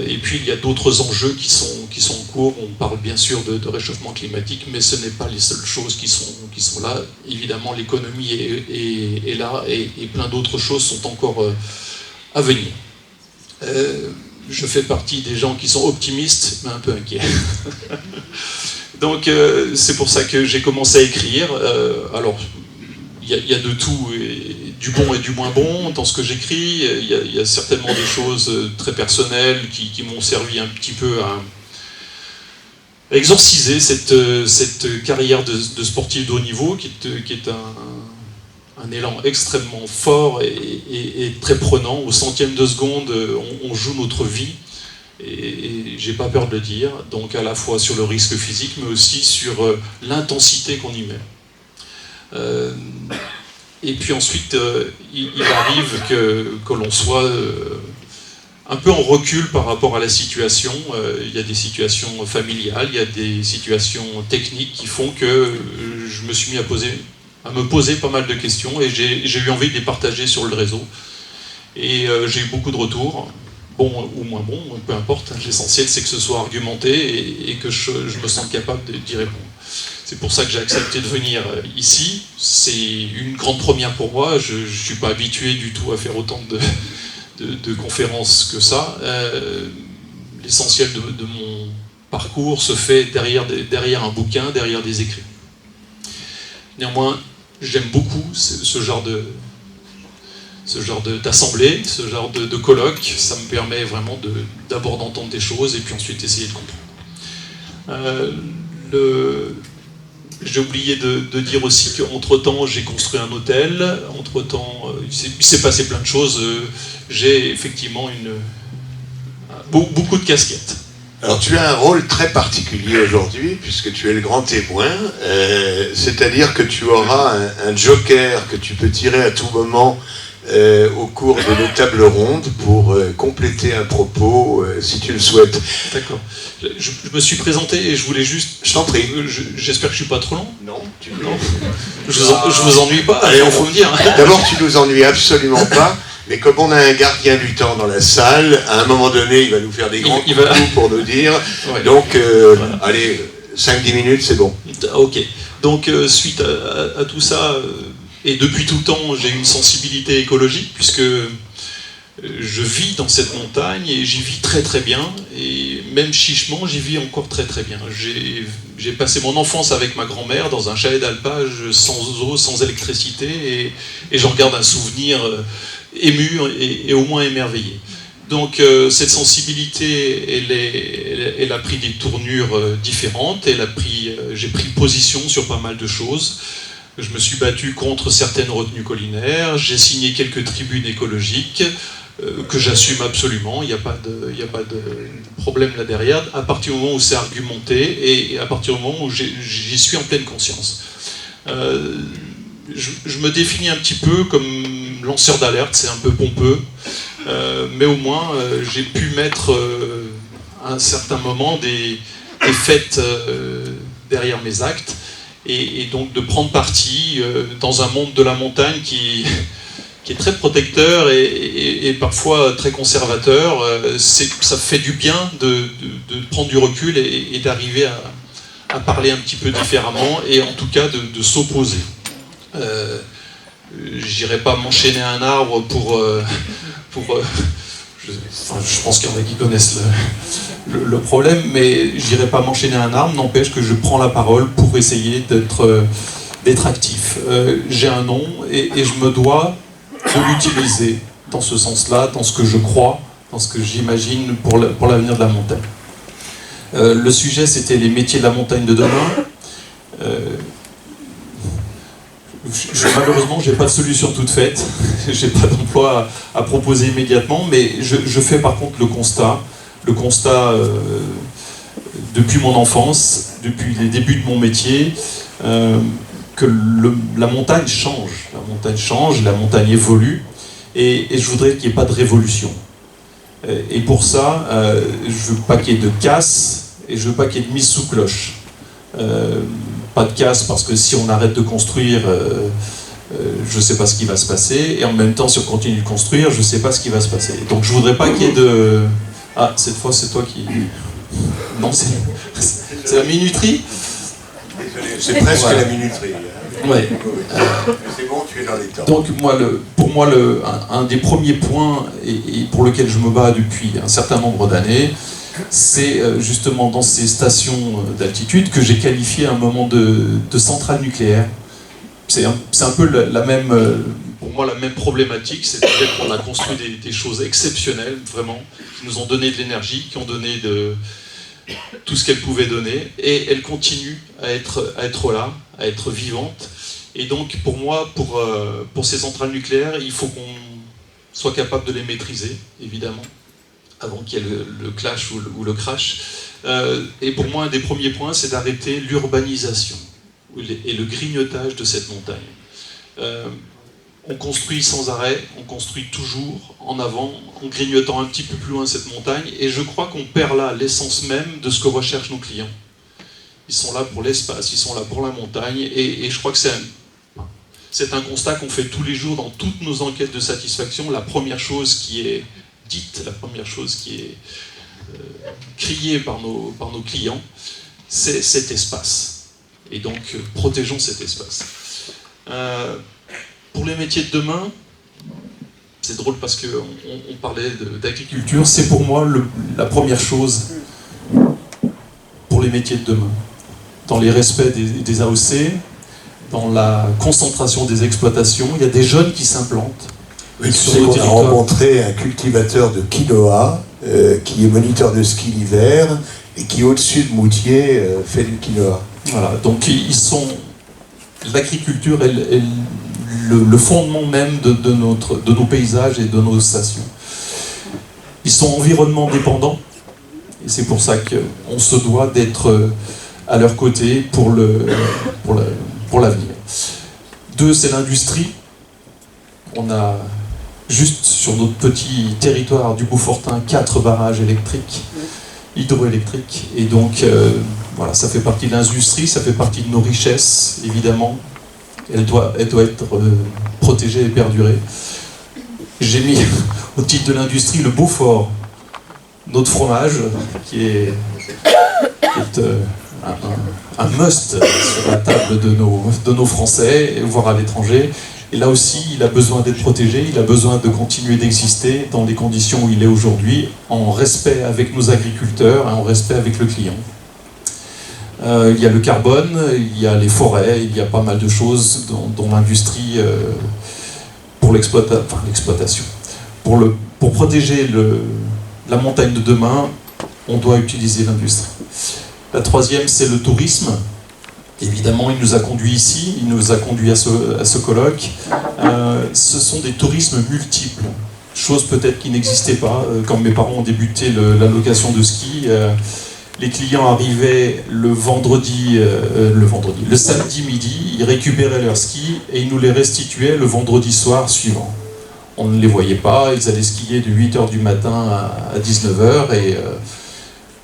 Et puis il y a d'autres enjeux qui sont en cours. On parle bien sûr de réchauffement climatique, mais ce n'est pas les seules choses qui sont là. Évidemment, l'économie est là et plein d'autres choses sont encore à venir. Je fais partie des gens qui sont optimistes, mais un peu inquiets. Donc c'est pour ça que j'ai commencé à écrire. Alors, il y a de tout, du bon et du moins bon dans ce que j'écris. Il y a certainement des choses très personnelles qui m'ont servi un petit peu à exorciser cette carrière de sportif de haut niveau, qui est un élan extrêmement fort et très prenant. Au centième de seconde, on joue notre vie. Et j'ai pas peur de le dire, donc à la fois sur le risque physique, mais aussi sur l'intensité qu'on y met. Et puis ensuite, il arrive que l'on soit un peu en recul par rapport à la situation. Il y a des situations familiales, il y a des situations techniques qui font que je me suis mis à me poser pas mal de questions, et j'ai eu envie de les partager sur le réseau. Et j'ai eu beaucoup de retours. Bon ou moins bon, peu importe, l'essentiel c'est que ce soit argumenté et que je me sente capable d'y répondre. C'est pour ça que j'ai accepté de venir ici. C'est une grande première pour moi, je ne suis pas habitué du tout à faire autant de conférences que ça. L'essentiel de mon parcours se fait derrière un bouquin, derrière des écrits. Néanmoins, j'aime beaucoup ce genre d'assemblée, ce genre de colloque. Ça me permet vraiment d'abord d'entendre des choses et puis ensuite essayer de comprendre. J'ai oublié de dire aussi qu'entre-temps, j'ai construit un hôtel. Entre-temps, il s'est passé plein de choses. J'ai effectivement beaucoup de casquettes. Alors tu as un rôle très particulier aujourd'hui, puisque tu es le grand témoin, c'est-à-dire que tu auras un joker que tu peux tirer à tout moment au cours de nos tables rondes pour compléter un propos si tu le souhaites. D'accord. Je me suis présenté et je voulais juste... Je t'en prie. J'espère que je ne suis pas trop long. Non, non. Je vous ennuie pas. Allez, il faut me dire. D'abord, tu nous ennuies absolument pas. Mais comme on a un gardien du temps dans la salle, à un moment donné, il va nous faire des grands coups pour nous dire. Ouais. Donc, voilà. Allez, 5-10 minutes, c'est bon. Ok. Donc, suite à tout ça... Et depuis tout le temps, j'ai une sensibilité écologique, puisque je vis dans cette montagne et j'y vis très très bien. Et même chichement, j'y vis encore très très bien. J'ai passé mon enfance avec ma grand-mère dans un chalet d'alpage sans eau, sans électricité, et j'en garde un souvenir ému et au moins émerveillé. Donc cette sensibilité, elle a pris des tournures différentes. J'ai pris position sur pas mal de choses. Je me suis battu contre certaines retenues collinaires, j'ai signé quelques tribunes écologiques que j'assume absolument, il n'y a pas de problème là derrière, à partir du moment où c'est argumenté et à partir du moment où j'y suis en pleine conscience. Je me définis un petit peu comme lanceur d'alerte, c'est un peu pompeux, mais au moins j'ai pu mettre à un certain moment des faits derrière mes actes. Et donc de prendre parti dans un monde de la montagne qui est très protecteur et parfois très conservateur. Ça fait du bien de prendre du recul et d'arriver à parler un petit peu différemment et en tout cas de s'opposer. J'irai pas m'enchaîner à un arbre pour je pense qu'il y en a qui connaissent le problème, mais je n'irai pas m'enchaîner à un arbre, n'empêche que je prends la parole pour essayer d'être actif. J'ai un nom et je me dois de l'utiliser dans ce sens-là, dans ce que je crois, dans ce que j'imagine pour l'avenir de la montagne. Le sujet, c'était les métiers de la montagne de demain. Malheureusement, je n'ai pas de solution toute faite, je n'ai pas d'emploi à proposer immédiatement, mais je fais par contre le constat depuis mon enfance, depuis les débuts de mon métier, que la montagne change, la montagne évolue, et je voudrais qu'il n'y ait pas de révolution. Et pour ça, je ne veux pas qu'il y ait de casse, et je ne veux pas qu'il y ait de mise sous cloche. Pas de casse parce que si on arrête de construire, je ne sais pas ce qui va se passer, et en même temps si on continue de construire, je ne sais pas ce qui va se passer. Donc je ne voudrais pas qu'il y ait Ah, cette fois, c'est toi qui... Non, c'est la minuterie. Désolé, c'est presque Voilà. la minuterie. Ouais. C'est bon, tu es dans les temps. Donc pour moi, un des premiers points et pour lequel je me bats depuis un certain nombre d'années, c'est justement dans ces stations d'altitude que j'ai qualifié à un moment de centrale nucléaire. C'est un peu la même, pour moi, la même problématique, c'est-à-dire qu'on a construit des choses exceptionnelles, vraiment, qui nous ont donné de l'énergie, qui ont donné tout ce qu'elles pouvaient donner, et elles continuent à être là, à être vivantes. Et donc, pour moi, pour ces centrales nucléaires, il faut qu'on soit capable de les maîtriser, évidemment, avant qu'il y ait le clash ou le crash. Et pour moi, un des premiers points, c'est d'arrêter l'urbanisation et le grignotage de cette montagne. On construit sans arrêt, on construit toujours en avant, en grignotant un petit peu plus loin cette montagne, et je crois qu'on perd là l'essence même de ce que recherchent nos clients. Ils sont là pour l'espace, ils sont là pour la montagne, et je crois que c'est un constat qu'on fait tous les jours dans toutes nos enquêtes de satisfaction. La première chose qui est dite, la première chose qui est criée par nos clients, c'est cet espace. Et donc, protégeons cet espace. Pour les métiers de demain, c'est drôle parce qu'on parlait d'agriculture, c'est pour moi la première chose pour les métiers de demain. Dans les respects des AOC, dans la concentration des exploitations, il y a des jeunes qui s'implantent. Oui, tu sais qu'on a rencontré un cultivateur de quinoa qui est moniteur de ski l'hiver et qui, au-dessus de Moutier, fait du quinoa. Voilà, donc l'agriculture est le fondement même de nos paysages et de nos stations. Ils sont environnement dépendants, et c'est pour ça qu'on se doit d'être à leur côté pour l'avenir. 2, c'est l'industrie. On a juste sur notre petit territoire du Beaufortin 4 barrages électriques, hydroélectriques, et donc voilà, ça fait partie de l'industrie, ça fait partie de nos richesses, évidemment. Elle doit être protégée et perdurer. J'ai mis au titre de l'industrie le Beaufort, notre fromage, qui est un must sur la table de nos Français, voire à l'étranger. Et là aussi, il a besoin d'être protégé, il a besoin de continuer d'exister dans les conditions où il est aujourd'hui, en respect avec nos agriculteurs et en respect avec le client. Il y a le carbone, il y a les forêts, il y a pas mal de choses dont l'industrie, pour l'exploitation. Pour protéger la montagne de demain, on doit utiliser l'industrie. La 3e, c'est le tourisme. Évidemment, il nous a conduits ici, il nous a conduits à ce colloque. Ce sont des tourismes multiples, chose peut-être qui n'existait pas. Quand mes parents ont débuté la location de ski, les clients arrivaient le samedi midi, ils récupéraient leurs skis et ils nous les restituaient le vendredi soir suivant. On ne les voyait pas, ils allaient skier de 8h du matin à 19h et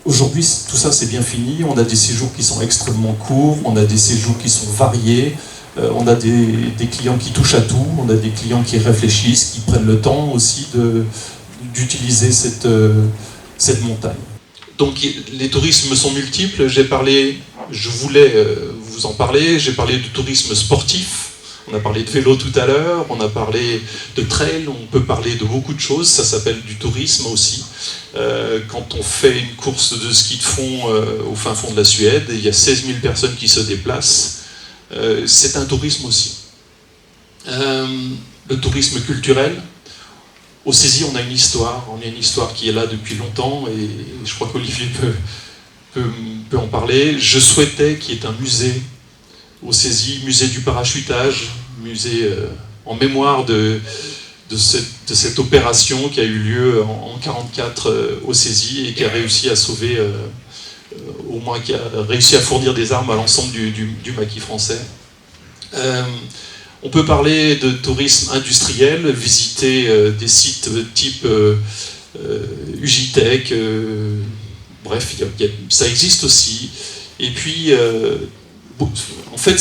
aujourd'hui tout ça c'est bien fini. On a des séjours qui sont extrêmement courts, on a des séjours qui sont variés, on a des clients qui touchent à tout, on a des clients qui réfléchissent, qui prennent le temps aussi d'utiliser cette montagne. Donc les tourismes sont multiples, je voulais vous en parler, j'ai parlé du tourisme sportif, on a parlé de vélo tout à l'heure, on a parlé de trail, on peut parler de beaucoup de choses, ça s'appelle du tourisme aussi. Quand on fait une course de ski de fond au fin fond de la Suède, il y a 16 000 personnes qui se déplacent, c'est un tourisme aussi. Le tourisme culturel, au Cési, on a une histoire qui est là depuis longtemps et je crois qu'Olivier peut en parler. Je souhaitais qu'il y ait un musée au Cési, musée du parachutage, musée en mémoire de cette opération qui a eu lieu en 1944 au Cési et qui a réussi à sauver, au moins qui a réussi à fournir des armes à l'ensemble du maquis français. On peut parler de tourisme industriel, visiter des sites type Ugitech, bref, ça existe aussi. Et puis, en fait,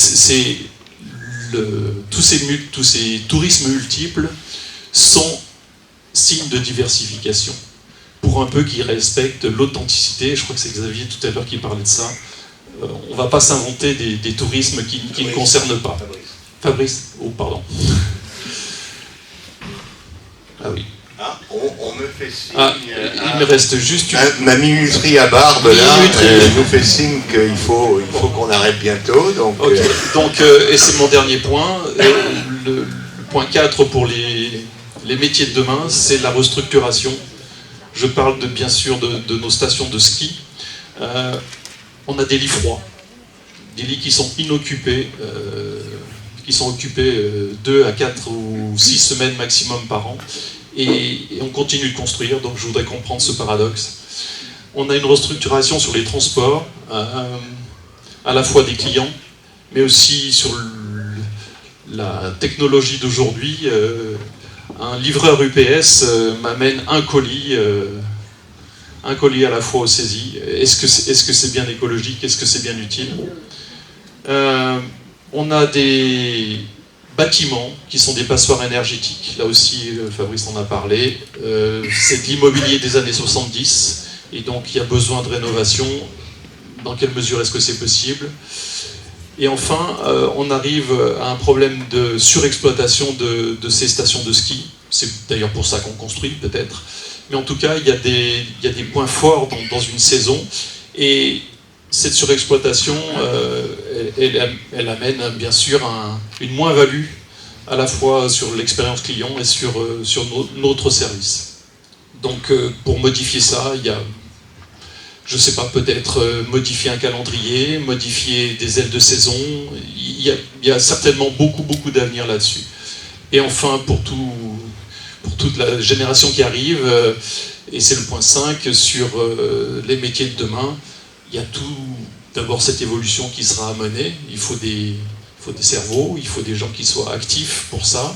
tous ces tourismes multiples sont signes de diversification. pour un peu qu'ils respectent l'authenticité. Je crois que c'est Xavier tout à l'heure qui parlait de ça. On ne va pas s'inventer des tourismes qui ne concernent pas. Fabrice, oh pardon. Ah oui. Ah, on me fait signe. Ah, il me reste juste une... Ma minuterie à barbe là nous fait signe qu'il faut qu'on arrête bientôt. Donc, okay. Donc et c'est mon dernier point. Le point 4 pour les métiers de demain, c'est la restructuration. Je parle bien sûr de nos stations de ski. On a des lits froids, des lits qui sont inoccupés, qui sont occupés 2 à 4 ou 6 semaines maximum par an. Et on continue de construire, donc je voudrais comprendre ce paradoxe. On a une restructuration sur les transports, à la fois des clients, mais aussi sur la technologie d'aujourd'hui. Un livreur UPS m'amène un colis à la fois au saisie. Est-ce que c'est bien écologique? Est-ce que c'est bien utile? On a des bâtiments qui sont des passoires énergétiques. Là aussi, Fabrice en a parlé. C'est de l'immobilier des années 70, et donc il y a besoin de rénovation. Dans quelle mesure est-ce que c'est possible? Et enfin, on arrive à un problème de surexploitation de ces stations de ski. C'est d'ailleurs pour ça qu'on construit, peut-être. Mais en tout cas, il y a des points forts dans une saison. Et cette surexploitation, elle amène bien sûr une moins-value à la fois sur l'expérience client et sur notre service. Donc pour modifier ça, il y a, je ne sais pas, peut-être modifier un calendrier, modifier des ailes de saison. Il y a certainement beaucoup d'avenir là-dessus. Et enfin, pour toute la génération qui arrive, et c'est le point 5, sur les métiers de demain, il y a d'abord cette évolution qui sera à mener. Il faut des cerveaux, il faut des gens qui soient actifs pour ça,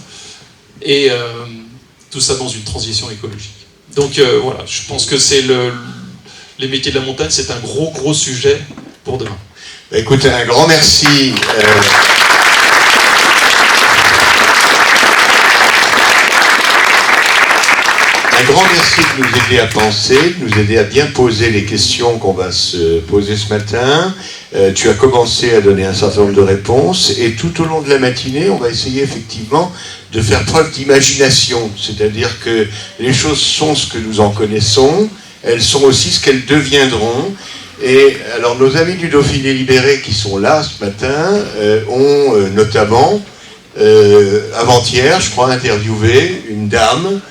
et tout ça dans une transition écologique. Donc voilà, je pense que c'est les métiers de la montagne, c'est un gros sujet pour demain. Écoutez, un grand merci. Un grand merci de nous aider à penser, de nous aider à bien poser les questions qu'on va se poser ce matin. Tu as commencé à donner un certain nombre de réponses, et tout au long de la matinée, on va essayer effectivement de faire preuve d'imagination. C'est-à-dire que les choses sont ce que nous en connaissons, elles sont aussi ce qu'elles deviendront. Et alors nos amis du Dauphiné Libéré qui sont là ce matin ont notamment, avant-hier, je crois, interviewé une dame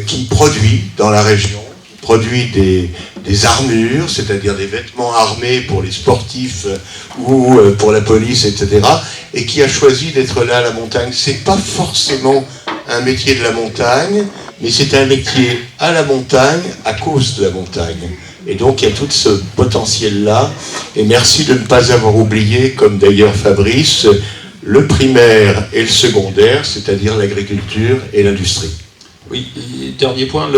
qui produit dans la région, qui produit des armures, c'est-à-dire des vêtements armés pour les sportifs ou pour la police, etc., et qui a choisi d'être là à la montagne. C'est pas forcément un métier de la montagne, mais c'est un métier à la montagne à cause de la montagne. Et donc il y a tout ce potentiel-là, et merci de ne pas avoir oublié, comme d'ailleurs Fabrice, le primaire et le secondaire, c'est-à-dire l'agriculture et l'industrie. Oui, et dernier point,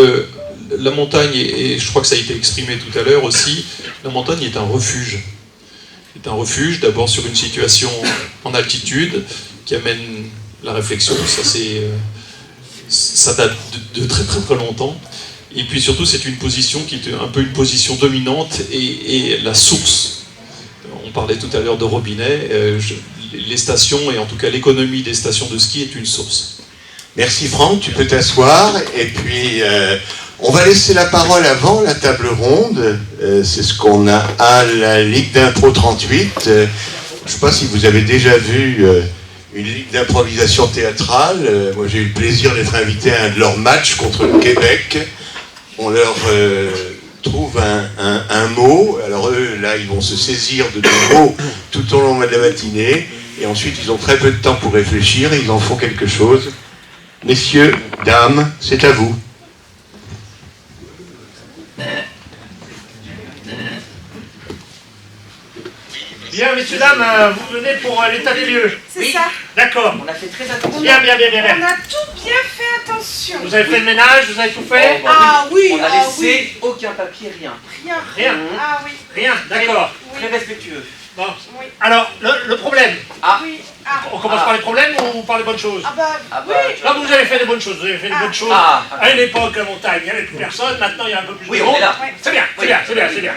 la montagne, et je crois que ça a été exprimé tout à l'heure aussi, la montagne est un refuge. C'est un refuge d'abord sur une situation en altitude qui amène la réflexion, ça date de très longtemps. Et puis surtout, c'est une position qui est un peu une position dominante et la source. On parlait tout à l'heure de robinet, les stations, et en tout cas l'économie des stations de ski est une source. Merci Franck, tu peux t'asseoir, et puis on va laisser la parole avant la table ronde. C'est ce qu'on a à la Ligue d'Impro 38. Je ne sais pas si vous avez déjà vu une ligue d'improvisation théâtrale. Moi j'ai eu le plaisir d'être invité à un de leurs matchs contre le Québec. On leur trouve un mot, alors eux là ils vont se saisir de des mots tout au long de la matinée, et ensuite ils ont très peu de temps pour réfléchir, et ils en font quelque chose. Messieurs, dames, c'est à vous. Bien, messieurs, dames, vous venez pour l'état des lieux. C'est ça. D'accord. On a fait très attention. Bien. On a tout bien fait attention. Vous avez fait le ménage, vous avez tout fait? Ah oui, On a ah laissé aucun papier, rien. Rien. Rien. Ah oui. Rien, d'accord. Oui. Très respectueux. Bon. Oui. Alors, le problème. Oui. Ah. On commence par les problèmes ou par les bonnes choses? Ah bah, oui. Là, vous avez fait des bonnes choses. Vous avez fait des bonnes choses. À une époque, la montagne, il n'y avait plus personne. Maintenant, il y a un peu plus de monde. On est là. C'est bien, c'est bien, c'est bien, c'est bien.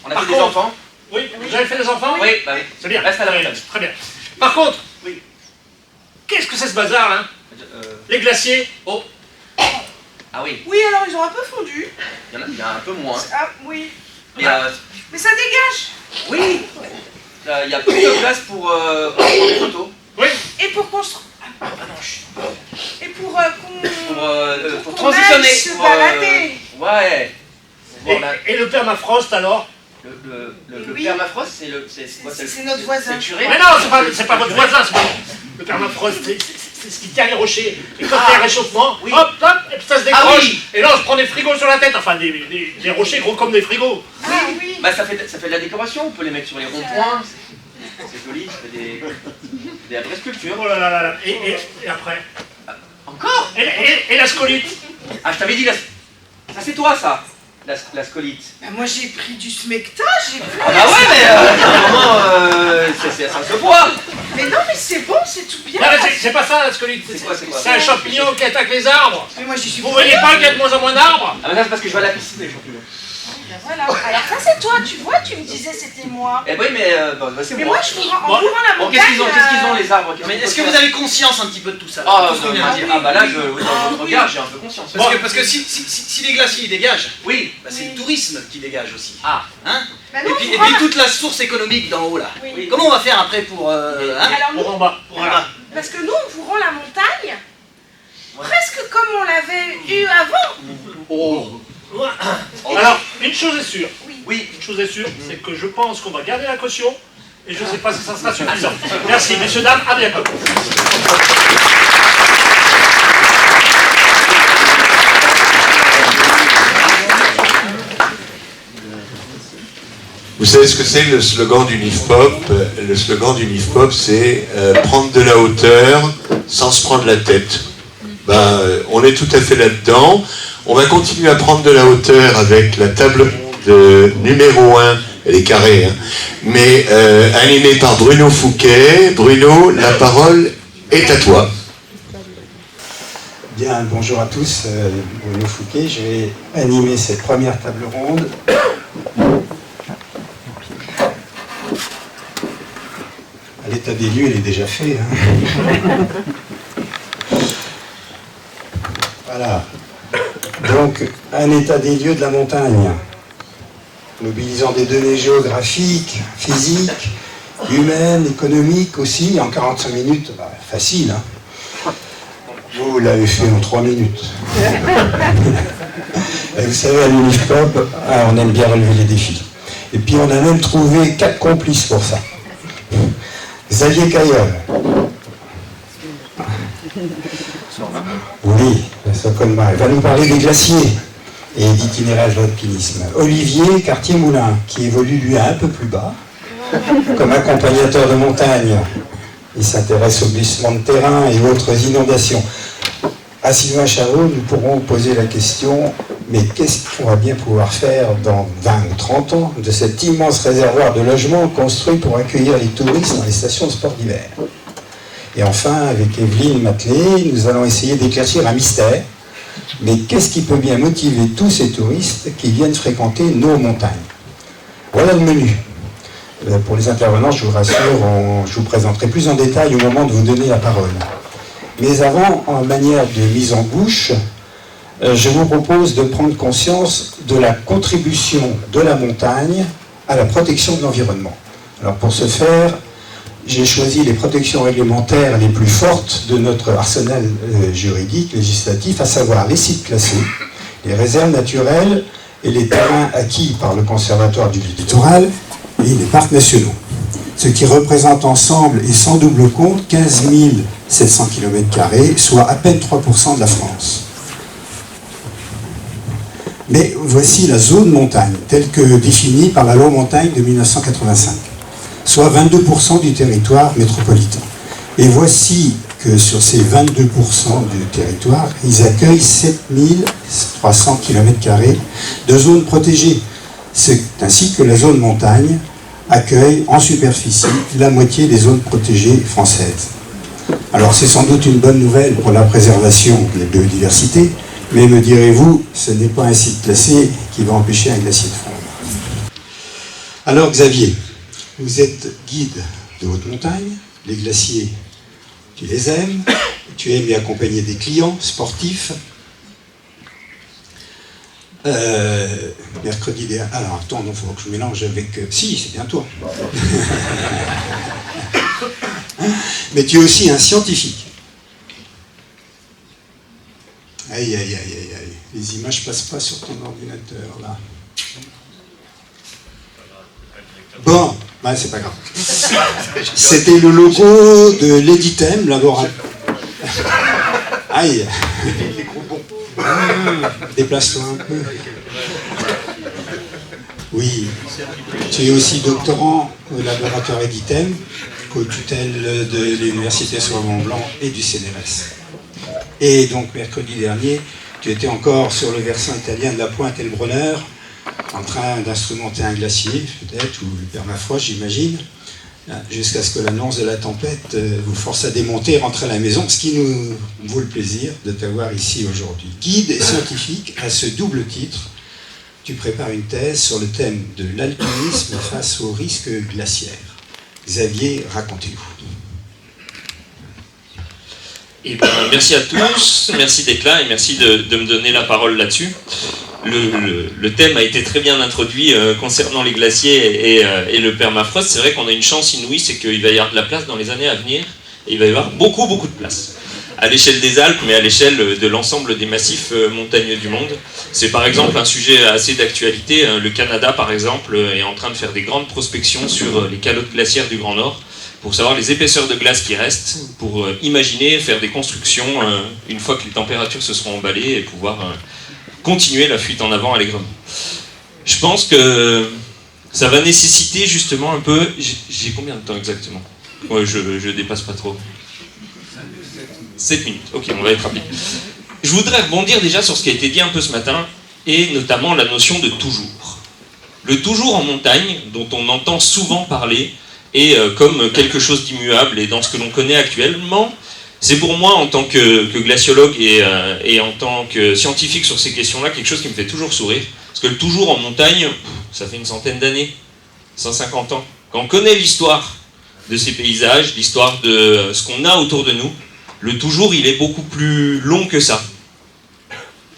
On a fait des enfants. Oui, vous avez fait des enfants? Oui, bah oui. C'est bien. Reste à la montagne. Très bien. Par contre, Oui. qu'est-ce que c'est ce bazar, là? Les glaciers? Oh. Ah oui, Oui, alors ils ont un peu fondu. il y en a un peu moins. Ah, oui. Mais Mais ça dégage. oui, il y a plus de place pour prendre des photos. Oui. Et pour construire. Ah non, chut. Et pour Pour qu'on aille transitionner. se balader. Ouais. Bon, Et le permafrost, alors? le Oui. permafrost, c'est quoi? C'est notre voisin. C'est le curé. Mais non, c'est pas votre voisin, c'est pas... Le permafrost, c'est ce qui tient les rochers. Et quand il y a un réchauffement, Oui. hop, hop, et puis ça se décroche. Ah oui. Et là, on se prend des frigos sur la tête. Enfin, des rochers gros comme des frigos. Ah oui. Bah ça fait de la décoration, on peut les mettre sur les ronds-points. C'est joli, ça fait des vraies sculptures. Oh là là là là. Et après? Encore? Et la scolite? Ah, je t'avais dit, ça c'est toi ça, la scolite. Bah, moi j'ai pris du smecta, j'ai pris. Ah bah ouais, mais à un moment, ça se voit. Mais non, mais c'est bon, c'est tout bien. Non, mais c'est pas ça, la scolite. C'est quoi? C'est un champignon qui attaque les arbres. Mais moi j'y suis. Vous voyez pas qu'il y a de moins en moins d'arbres? Ah mais ça c'est parce que je vais à la piscine les champignons. Ben voilà. Alors ça c'est toi, tu vois, tu me disais c'était moi. Eh oui, mais c'est Mais moi. moi je vous rends en courant la Bon, montagne. qu'est-ce qu'ils ont les arbres? Mais est-ce que vous avez conscience un petit peu de tout ça? Ah, tout ce qu'on vient de dire. bah là, dans votre regard, j'ai un peu conscience. Parce que si les glaciers dégagent, Oui. bah, c'est le tourisme qui dégage aussi. Ah. Hein? Ben Et non, puis voilà. toute la source économique d'en haut là. Oui. Comment on va faire après pour... hein? Alors nous, Pour en bas. Voilà. parce que nous on vous rend la montagne presque comme on l'avait eu avant. Oh. Alors, une chose est sûre. Oui. Une chose est sûre, c'est que je pense qu'on va garder la caution. Et je ne sais pas si ça sera suffisant. Merci, messieurs, dames, à bientôt. Vous savez ce que c'est le slogan du NIFPOP? Le slogan du NIFPOP, c'est prendre de la hauteur sans se prendre la tête. Ben, on est tout à fait là-dedans. On va continuer à prendre de la hauteur avec la table de numéro 1, elle est carrée, hein, mais animée par Bruno Fouquet. Bruno, la parole est à toi. Bien, bonjour à tous, Bruno Fouquet, je vais animer cette première table ronde. L'état des lieux, il est déjà fait. Hein. Voilà. Donc, un état des lieux de la montagne, mobilisant des données géographiques, physiques, humaines, économiques aussi, en 45 minutes, bah, facile. Hein. Vous l'avez fait en 3 minutes. Et vous savez, à l'UNIFPOP, on aime bien relever les défis. Et puis on a même trouvé 4 complices pour ça. Xavier Caillol. Oui, ça colle mal. Il va nous parler des glaciers et d'itinérage d'alpinisme. Olivier Cartier-Moulin, qui évolue lui un peu plus bas, comme accompagnateur de montagne. Il s'intéresse aux glissements de terrain et autres inondations. À Sylvain Charot, nous pourrons poser la question, mais qu'est-ce qu'on va bien pouvoir faire dans 20 ou 30 ans de cet immense réservoir de logements construit pour accueillir les touristes dans les stations de sport d'hiver? Et enfin, avec Evelyne Matelet, nous allons essayer d'éclaircir un mystère. Mais qu'est-ce qui peut bien motiver tous ces touristes qui viennent fréquenter nos montagnes? Voilà le menu. Pour les intervenants, je vous rassure, je vous présenterai plus en détail au moment de vous donner la parole. Mais avant, en manière de mise en bouche, je vous propose de prendre conscience de la contribution de la montagne à la protection de l'environnement. Alors pour ce faire, j'ai choisi les protections réglementaires les plus fortes de notre arsenal juridique, législatif, à savoir les sites classés, les réserves naturelles et les terrains acquis par le Conservatoire du littoral et les parcs nationaux. Ce qui représente ensemble et sans double compte 15 700 km², soit à peine 3% de la France. Mais voici la zone montagne, telle que définie par la loi montagne de 1985, soit 22% du territoire métropolitain. Et voici que sur ces 22% du territoire, ils accueillent 7300 km² de zones protégées. C'est ainsi que la zone montagne accueille en superficie la moitié des zones protégées françaises. Alors c'est sans doute une bonne nouvelle pour la préservation de la biodiversité, mais me direz-vous, ce n'est pas un site classé qui va empêcher un glacier de fondre. Alors Xavier, vous êtes guide de haute montagne, les glaciers, tu les aimes, tu aimes y accompagner des clients sportifs. Mercredi dernier. Alors attends, il faut que je mélange avec. Si, c'est bien toi. Mais tu es aussi un scientifique. Aïe, aïe, aïe, aïe, aïe. Les images passent pas sur ton ordinateur là. Bon, bah, c'est pas grave. C'était le logo de l'Editem, laboratoire. Aïe. Déplace-toi un peu. Oui. Tu es aussi doctorant au laboratoire Editem, co-tutelle de l'Université Sorbonne-Blanc et du CNRS. Et donc, mercredi dernier, tu étais encore sur le versant italien de la pointe Elbronner, en train d'instrumenter un glacier, peut-être, ou le permafrost, j'imagine, jusqu'à ce que l'annonce de la tempête vous force à démonter, rentrer à la maison, ce qui nous vaut le plaisir de t'avoir ici aujourd'hui. Guide et scientifique à ce double titre, tu prépares une thèse sur le thème de l'alpinisme face aux risques glaciaires. Xavier, racontez-vous. Eh bien, merci à tous, merci d'être là et merci de me donner la parole là-dessus. Le thème a été très bien introduit concernant les glaciers et le permafrost. C'est vrai qu'on a une chance inouïe, c'est qu'il va y avoir de la place dans les années à venir et il va y avoir beaucoup de place. À l'échelle des Alpes, mais à l'échelle de l'ensemble des massifs montagneux du monde. C'est par exemple un sujet assez d'actualité. Le Canada, par exemple, est en train de faire des grandes prospections sur les calottes glaciaires du Grand Nord pour savoir les épaisseurs de glace qui restent, pour imaginer faire des constructions une fois que les températures se seront emballées et pouvoir continuer la fuite en avant allègrement. Je pense que ça va nécessiter justement un peu... J'ai combien de temps exactement? Ouais, je dépasse pas trop. 7 minutes, ok, on va être rapide. Je voudrais rebondir déjà sur ce qui a été dit un peu ce matin, et notamment la notion de toujours. Le toujours en montagne, dont on entend souvent parler, et comme quelque chose d'immuable, et dans ce que l'on connaît actuellement, c'est pour moi, en tant que glaciologue et en tant que scientifique sur ces questions-là, quelque chose qui me fait toujours sourire. Parce que le toujours en montagne, ça fait une centaine d'années, 150 ans. Quand on connaît l'histoire de ces paysages, l'histoire de ce qu'on a autour de nous, le toujours, il est beaucoup plus long que ça.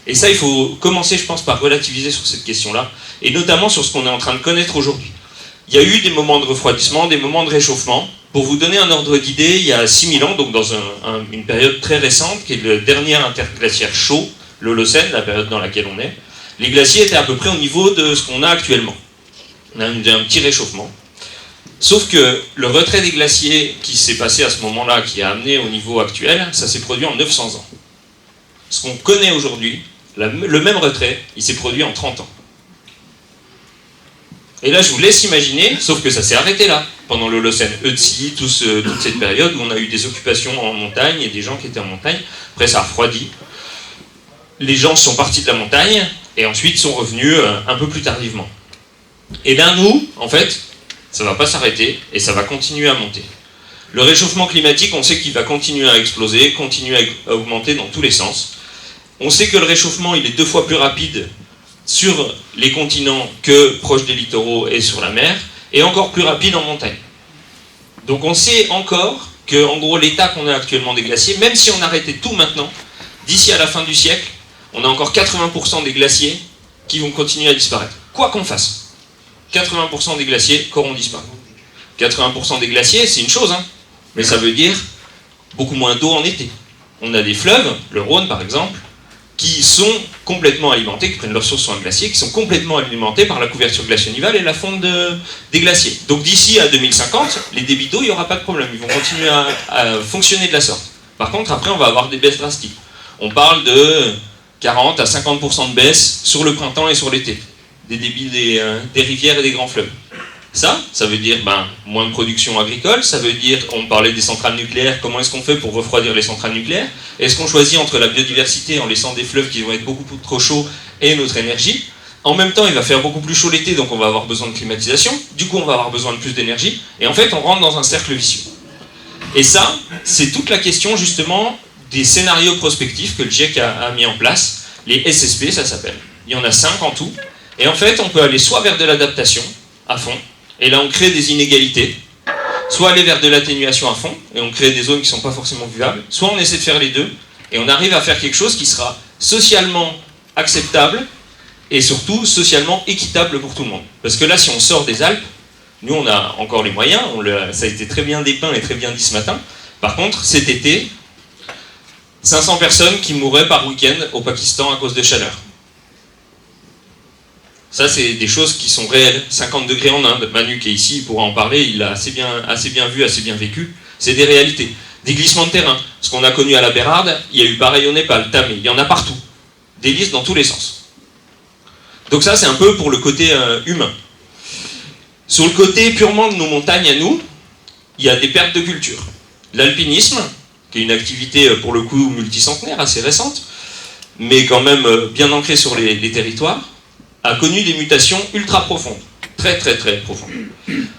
Et ça, il faut commencer, je pense, par relativiser sur cette question-là, et notamment sur ce qu'on est en train de connaître aujourd'hui. Il y a eu des moments de refroidissement, des moments de réchauffement. Pour vous donner un ordre d'idée, il y a 6000 ans, donc dans une période très récente, qui est le dernier interglaciaire chaud, l'Holocène, la période dans laquelle on est, les glaciers étaient à peu près au niveau de ce qu'on a actuellement. On a un petit réchauffement. Sauf que le retrait des glaciers qui s'est passé à ce moment-là, qui a amené au niveau actuel, ça s'est produit en 900 ans. Ce qu'on connaît aujourd'hui, le même retrait, il s'est produit en 30 ans. Et là, je vous laisse imaginer, sauf que ça s'est arrêté là, pendant l'Holocène, Eutie, toute cette période où on a eu des occupations en montagne et des gens qui étaient en montagne. Après, ça a refroidi. Les gens sont partis de la montagne et ensuite sont revenus un peu plus tardivement. Et bien nous, en fait, ça ne va pas s'arrêter et ça va continuer à monter. Le réchauffement climatique, on sait qu'il va continuer à exploser, continuer à augmenter dans tous les sens. On sait que le réchauffement, il est 2 fois plus rapide sur les continents que proche des littoraux et sur la mer, et encore plus rapide en montagne. Donc on sait encore que, en gros, l'état qu'on a actuellement des glaciers, même si on arrêtait tout maintenant, d'ici à la fin du siècle, on a encore 80% des glaciers qui vont continuer à disparaître. Quoi qu'on fasse, 80% des glaciers auront disparu. 80% des glaciers, c'est une chose, hein, mais ça veut dire beaucoup moins d'eau en été. On a des fleuves, le Rhône par exemple, qui sont complètement alimentés, qui prennent leur source sur un glacier, qui sont complètement alimentés par la couverture glaciale et la fonte des glaciers. Donc d'ici à 2050, les débits d'eau, il n'y aura pas de problème, ils vont continuer à fonctionner de la sorte. Par contre, après, on va avoir des baisses drastiques. On parle de 40 à 50% de baisse sur le printemps et sur l'été, des débits des rivières et des grands fleuves. Ça veut dire moins de production agricole, ça veut dire, on parlait des centrales nucléaires, comment est-ce qu'on fait pour refroidir les centrales nucléaires? Est-ce qu'on choisit entre la biodiversité en laissant des fleuves qui vont être beaucoup trop chauds et notre énergie? En même temps, il va faire beaucoup plus chaud l'été, donc on va avoir besoin de climatisation. Du coup, on va avoir besoin de plus d'énergie. Et en fait, on rentre dans un cercle vicieux. Et ça, c'est toute la question, justement, des scénarios prospectifs que le GIEC a mis en place. Les SSP, ça s'appelle. Il y en a 5 en tout. Et en fait, on peut aller soit vers de l'adaptation, à fond, et là, on crée des inégalités. Soit aller vers de l'atténuation à fond, et on crée des zones qui ne sont pas forcément vivables. Soit on essaie de faire les deux, et on arrive à faire quelque chose qui sera socialement acceptable, et surtout socialement équitable pour tout le monde. Parce que là, si on sort des Alpes, nous on a encore les moyens, ça a été très bien dépeint et très bien dit ce matin. Par contre, cet été, 500 personnes qui mourraient par week-end au Pakistan à cause de chaleur. Ça, c'est des choses qui sont réelles. 50 degrés en Inde, Manu qui est ici, il pourra en parler, il l'a assez bien vu, assez bien vécu. C'est des réalités. Des glissements de terrain. Ce qu'on a connu à la Bérarde, il y a eu pareil au Népal, Tamé, il y en a partout. Des listes dans tous les sens. Donc ça, c'est un peu pour le côté humain. Sur le côté purement de nos montagnes à nous, il y a des pertes de culture. L'alpinisme, qui est une activité pour le coup multicentenaire, assez récente, mais quand même bien ancrée sur les territoires, a connu des mutations ultra profondes. Très très très profondes.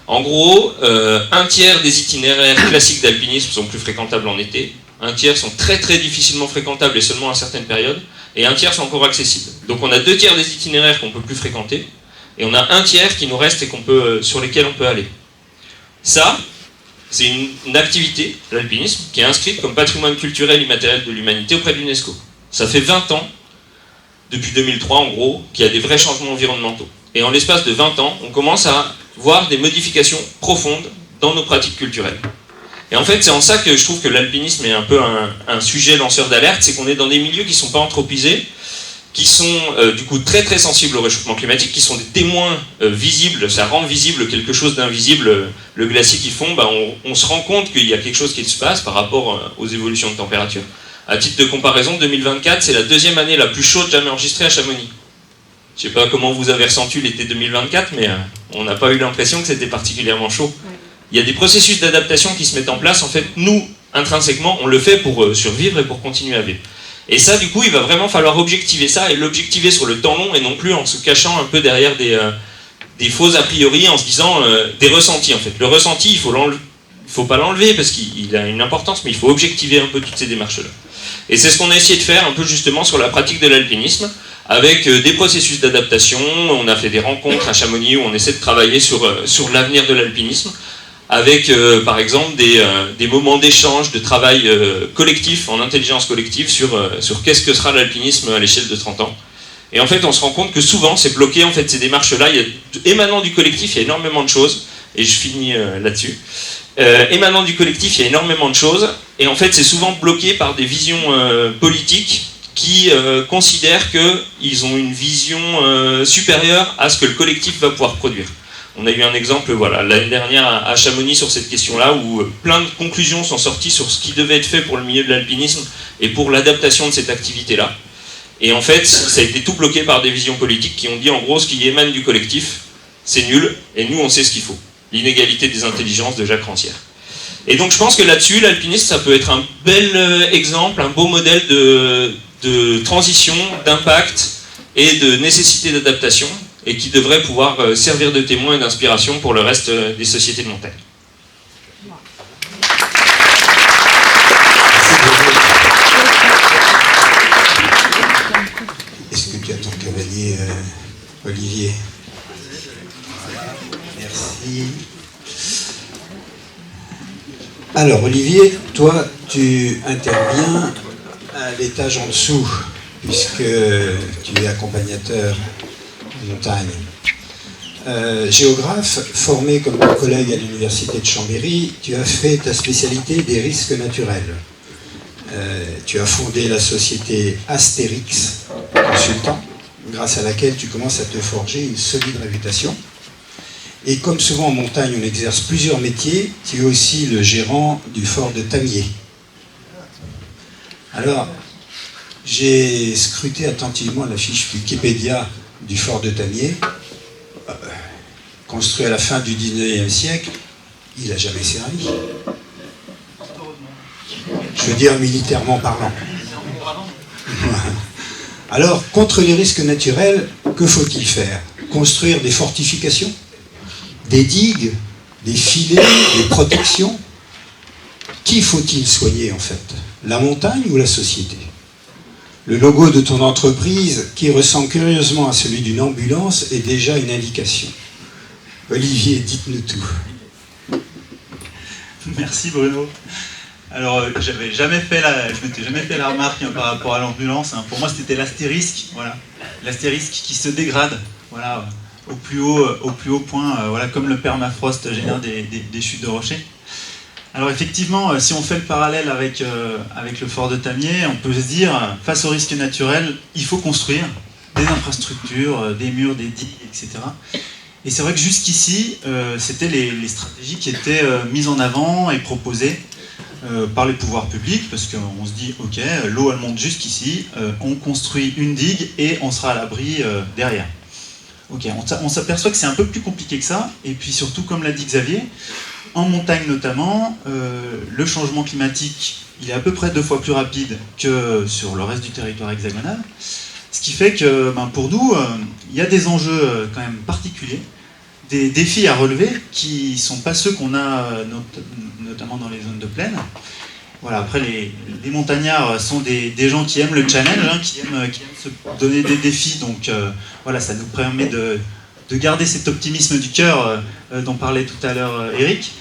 En gros, un tiers des itinéraires classiques d'alpinisme sont plus fréquentables en été, un tiers sont très très difficilement fréquentables et seulement à certaines périodes, et un tiers sont encore accessibles. Donc on a 2 tiers des itinéraires qu'on peut plus fréquenter, et on a un tiers qui nous reste et sur lesquels on peut aller. Ça, c'est une activité, l'alpinisme, qui est inscrite comme patrimoine culturel immatériel de l'humanité auprès de l'UNESCO. Ça fait 20 ans, depuis 2003 en gros, qu'il y a des vrais changements environnementaux. Et en l'espace de 20 ans, on commence à voir des modifications profondes dans nos pratiques culturelles. Et en fait, c'est en ça que je trouve que l'alpinisme est un peu un sujet lanceur d'alerte, c'est qu'on est dans des milieux qui ne sont pas anthropisés, qui sont du coup très très sensibles au réchauffement climatique, qui sont des témoins visibles, ça rend visible quelque chose d'invisible, le glacier qui fond, on se rend compte qu'il y a quelque chose qui se passe par rapport aux évolutions de température. À titre de comparaison, 2024, c'est la 2e année la plus chaude jamais enregistrée à Chamonix. Je ne sais pas comment vous avez ressenti l'été 2024, mais on n'a pas eu l'impression que c'était particulièrement chaud. Il y a des processus d'adaptation qui se mettent en place. En fait, nous, intrinsèquement, on le fait pour survivre et pour continuer à vivre. Et ça, du coup, il va vraiment falloir objectiver ça, et l'objectiver sur le temps long, et non plus en se cachant un peu derrière des faux a priori, en se disant des ressentis, en fait. Le ressenti, il faut pas l'enlever, parce qu'il a une importance, mais il faut objectiver un peu toutes ces démarches-là. Et c'est ce qu'on a essayé de faire, un peu justement, sur la pratique de l'alpinisme, avec des processus d'adaptation. On a fait des rencontres à Chamonix, où on essaie de travailler sur l'avenir de l'alpinisme, avec par exemple des moments d'échange, de travail collectif, en intelligence collective, sur qu'est-ce que sera l'alpinisme à l'échelle de 30 ans. Et en fait, on se rend compte que souvent, c'est bloqué, en fait, ces démarches-là. Émanant du collectif, il y a énormément de choses, et je finis là-dessus. Émanant du collectif, il y a énormément de choses, et en fait, c'est souvent bloqué par des visions politiques qui considèrent qu'ils ont une vision supérieure à ce que le collectif va pouvoir produire. On a eu un exemple l'année dernière à Chamonix sur cette question-là, où plein de conclusions sont sorties sur ce qui devait être fait pour le milieu de l'alpinisme et pour l'adaptation de cette activité-là. Et en fait, ça a été tout bloqué par des visions politiques qui ont dit en gros ce qui émane du collectif, c'est nul, et nous on sait ce qu'il faut. L'inégalité des intelligences de Jacques Rancière. Et donc je pense que là-dessus, l'alpinisme, ça peut être un bel exemple, un beau modèle de transition, d'impact et de nécessité d'adaptation, et qui devrait pouvoir servir de témoin et d'inspiration pour le reste des sociétés de montagne. Est-ce que tu as ton cavalier, Olivier? Merci. Alors, Olivier, toi, tu interviens à l'étage en dessous, puisque tu es accompagnateur de montagne. Géographe, formé comme ton collègue à l'université de Chambéry, tu as fait ta spécialité des risques naturels. Tu as fondé la société Astérix Consultant, grâce à laquelle tu commences à te forger une solide réputation. Et comme souvent en montagne, on exerce plusieurs métiers, tu es aussi le gérant du fort de Tamier. Alors, j'ai scruté attentivement la fiche Wikipédia du fort de Tamier. Construit à la fin du 19e siècle, il n'a jamais servi. Je veux dire militairement parlant. Alors, contre les risques naturels, que faut-il faire? Construire des fortifications? Des digues? Des filets? Des protections? Qui faut-il soigner en fait? La montagne ou la société? Le logo de ton entreprise, qui ressemble curieusement à celui d'une ambulance, est déjà une indication. Olivier, dites-nous tout. Merci Bruno. Alors, je m'étais jamais fait la remarque par rapport à l'ambulance. Pour moi, c'était l'astérisque, voilà, l'astérisque qui se dégrade, voilà, au plus haut point, voilà, comme le permafrost génère des chutes de rochers. Alors effectivement, si on fait le parallèle avec le fort de Tamier, on peut se dire, face au risque naturel, il faut construire des infrastructures, des murs, des digues, etc. Et c'est vrai que jusqu'ici, c'était les stratégies qui étaient mises en avant et proposées par les pouvoirs publics, parce qu'on se dit, ok, l'eau elle monte jusqu'ici, on construit une digue et on sera à l'abri derrière. Ok, on s'aperçoit que c'est un peu plus compliqué que ça, et puis surtout, comme l'a dit Xavier, en montagne notamment, le changement climatique, il est à peu près 2 fois plus rapide que sur le reste du territoire hexagonal, ce qui fait que pour nous, il y a des enjeux quand même particuliers, des défis à relever qui ne sont pas ceux qu'on a notamment dans les zones de plaine. Voilà, après, les montagnards sont des gens qui aiment le challenge, hein, qui aiment se donner des défis, donc voilà, ça nous permet de garder cet optimisme du cœur dont parlait tout à l'heure Eric.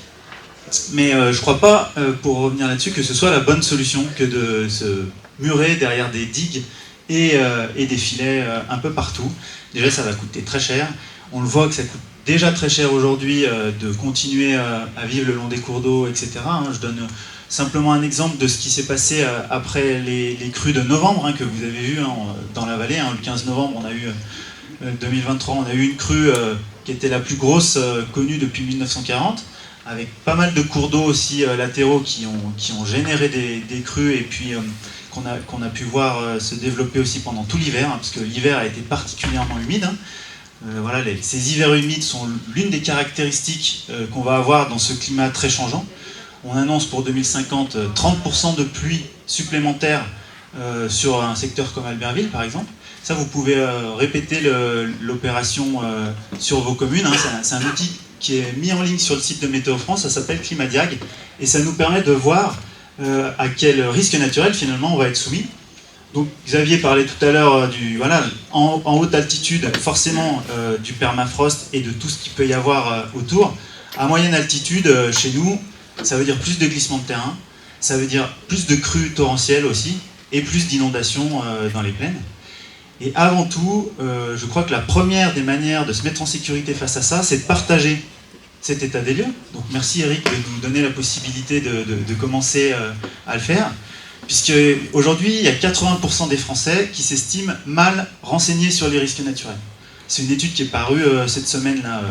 Mais je ne crois pas, pour revenir là-dessus, que ce soit la bonne solution que de se murer derrière des digues et des filets un peu partout. Déjà, ça va coûter très cher. On le voit que ça coûte déjà très cher aujourd'hui de continuer à vivre le long des cours d'eau, etc. Je donne simplement un exemple de ce qui s'est passé après les crues de novembre, que vous avez vu dans la vallée. Le 15 novembre, on a eu 2023, on a eu une crue qui était la plus grosse connue depuis 1940, avec pas mal de cours d'eau aussi latéraux qui ont généré des crues, et puis qu'on a pu voir se développer aussi pendant tout l'hiver, parce que l'hiver a été particulièrement humide. Voilà, ces hivers humides sont l'une des caractéristiques qu'on va avoir dans ce climat très changeant. On annonce pour 2050 30% de pluie supplémentaire sur un secteur comme Albertville, par exemple. Ça, vous pouvez répéter l'opération sur vos communes. C'est un outil qui est mis en ligne sur le site de Météo France, ça s'appelle Climadiag, et ça nous permet de voir à quel risque naturel finalement on va être soumis. Donc Xavier parlait tout à l'heure en haute altitude, forcément du permafrost et de tout ce qu'il peut y avoir autour. À moyenne altitude, chez nous, ça veut dire plus de glissements de terrain, ça veut dire plus de crues torrentielles aussi, et plus d'inondations dans les plaines. Et avant tout, je crois que la première des manières de se mettre en sécurité face à ça, c'est de partager cet état des lieux. Donc merci Eric de nous donner la possibilité de commencer à le faire, puisque aujourd'hui, il y a 80% des Français qui s'estiment mal renseignés sur les risques naturels. C'est une étude qui est parue cette semaine là,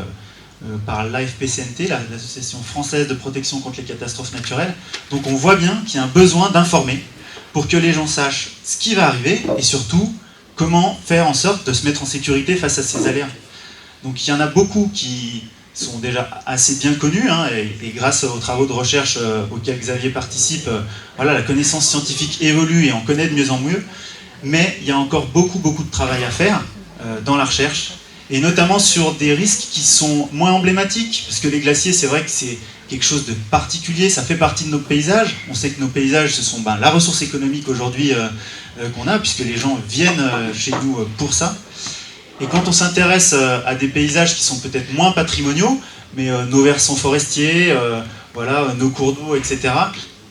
par l'AFPCNT, l'Association française de protection contre les catastrophes naturelles. Donc on voit bien qu'il y a un besoin d'informer pour que les gens sachent ce qui va arriver et surtout comment faire en sorte de se mettre en sécurité face à ces aléas. Donc il y en a beaucoup qui sont déjà assez bien connus, et grâce aux travaux de recherche auxquels Xavier participe, la connaissance scientifique évolue et on connaît de mieux en mieux, mais il y a encore beaucoup de travail à faire dans la recherche, et notamment sur des risques qui sont moins emblématiques, parce que les glaciers, c'est vrai que c'est quelque chose de particulier, ça fait partie de nos paysages. On sait que nos paysages, ce sont la ressource économique aujourd'hui qu'on a, puisque les gens viennent chez nous pour ça. Et quand on s'intéresse à des paysages qui sont peut-être moins patrimoniaux, mais nos versants forestiers, nos cours d'eau, etc.,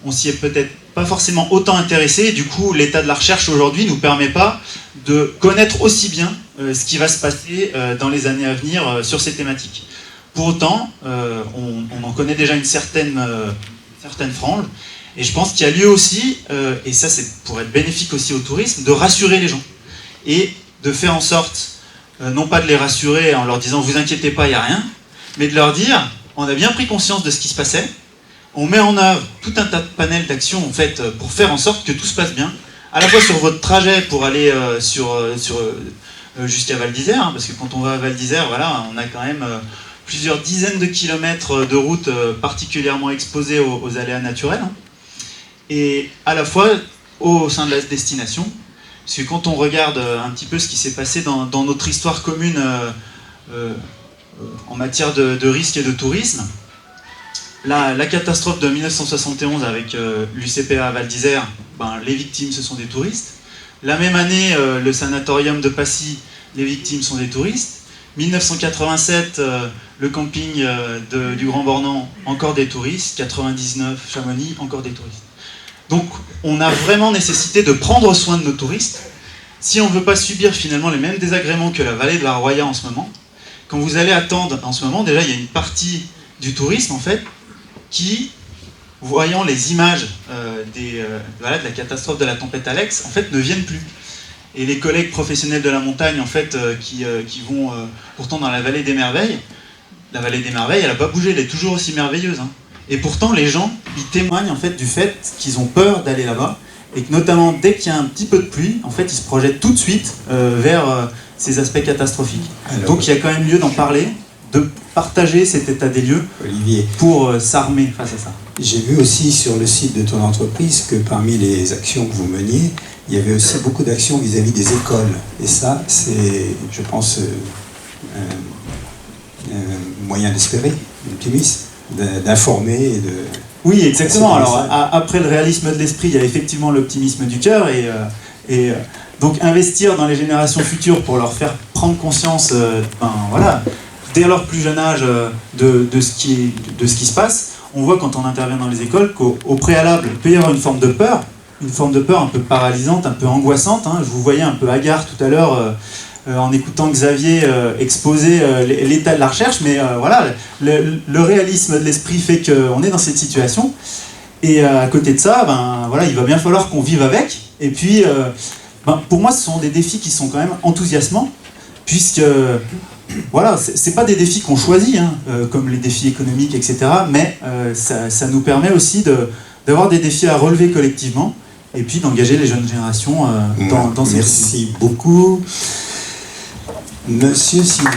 on s'y est peut-être pas forcément autant intéressé, et du coup l'état de la recherche aujourd'hui ne nous permet pas de connaître aussi bien ce qui va se passer dans les années à venir sur ces thématiques. Pour autant, on en connaît déjà une certaine frange, et je pense qu'il y a lieu aussi, et ça c'est pour être bénéfique aussi au tourisme, de rassurer les gens, et de faire en sorte, non pas de les rassurer en leur disant « vous inquiétez pas, il n'y a rien », mais de leur dire « on a bien pris conscience de ce qui se passait, on met en œuvre tout un tas de panels d'actions en fait, pour faire en sorte que tout se passe bien, à la fois sur votre trajet pour aller jusqu'à Val d'Isère, parce que quand on va à Val d'Isère, on a quand même plusieurs dizaines de kilomètres de routes particulièrement exposées aux aléas naturels, et à la fois au sein de la destination, Parce que quand on regarde un petit peu ce qui s'est passé dans notre histoire commune en matière de risque et de tourisme, la catastrophe de 1971 avec l'UCPA Val d'Isère, les victimes ce sont des touristes. La même année, le sanatorium de Passy, les victimes sont des touristes. 1987, le camping du Grand Bornand, encore des touristes. 99, Chamonix, encore des touristes. Donc on a vraiment nécessité de prendre soin de nos touristes. Si on ne veut pas subir finalement les mêmes désagréments que la vallée de la Roya en ce moment, quand vous allez attendre en ce moment, déjà il y a une partie du tourisme en fait qui, voyant les images de la catastrophe de la tempête Alex, en fait ne viennent plus. Et les collègues professionnels de la montagne en fait qui vont pourtant dans la vallée des merveilles, la vallée des merveilles elle n'a pas bougé, elle est toujours aussi merveilleuse. Hein. Et pourtant les gens ils témoignent en fait du fait qu'ils ont peur d'aller là-bas et que notamment dès qu'il y a un petit peu de pluie, en fait ils se projettent tout de suite vers ces aspects catastrophiques. Alors, donc il y a quand même lieu d'en parler, de partager cet état des lieux, Olivier, pour s'armer face à ça. J'ai vu aussi sur le site de ton entreprise que parmi les actions que vous meniez, il y avait aussi beaucoup d'actions vis-à-vis des écoles. Et ça, c'est, je pense, un moyen d'espérer, d'optimisme, d'informer et de... Oui, exactement. Alors, après le réalisme de l'esprit, il y a effectivement l'optimisme du cœur. Et donc, investir dans les générations futures pour leur faire prendre conscience, dès leur plus jeune âge, de ce qui se passe. On voit quand on intervient dans les écoles qu'au préalable, il peut y avoir une forme de peur un peu paralysante, un peu angoissante. Hein. Je vous voyais un peu hagard tout à l'heure en écoutant Xavier exposer l'état de la recherche, mais le réalisme de l'esprit fait qu'on est dans cette situation. Et à côté de ça, il va bien falloir qu'on vive avec. Et puis, pour moi, ce sont des défis qui sont quand même enthousiasmants, puisque c'est pas des défis qu'on choisit, comme les défis économiques, etc. Mais ça nous permet aussi d'avoir des défis à relever collectivement et puis d'engager les jeunes générations dans ces... Merci beaucoup. Monsieur Sylvain.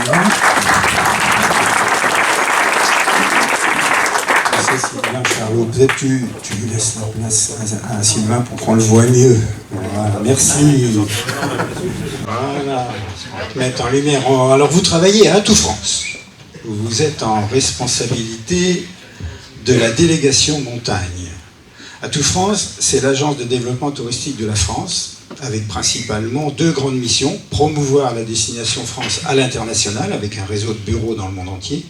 Monsieur Sylvain Charlot, peut-être tu laisses la place à Sylvain pour qu'on le voit mieux. Voilà, merci. Voilà. Mettre en lumière. Alors vous travaillez à Atout France. Vous êtes en responsabilité de la délégation montagne. Atout France, c'est l'agence de développement touristique de la France, avec principalement 2 grandes missions: promouvoir la destination France à l'international, avec un réseau de bureaux dans le monde entier,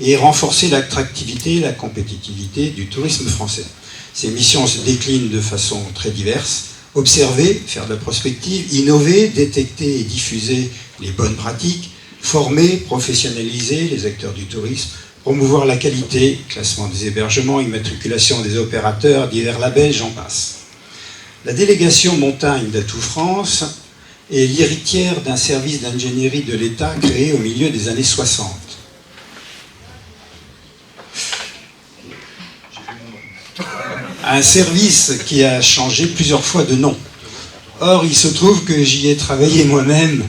et renforcer l'attractivité et la compétitivité du tourisme français. Ces missions se déclinent de façon très diverse: observer, faire de la prospective, innover, détecter et diffuser les bonnes pratiques, former, professionnaliser les acteurs du tourisme, promouvoir la qualité, classement des hébergements, immatriculation des opérateurs, divers labels, j'en passe. La délégation montagne d'Atout France est l'héritière d'un service d'ingénierie de l'État créé au milieu des années 60. Un service qui a changé plusieurs fois de nom. Or, il se trouve que j'y ai travaillé moi-même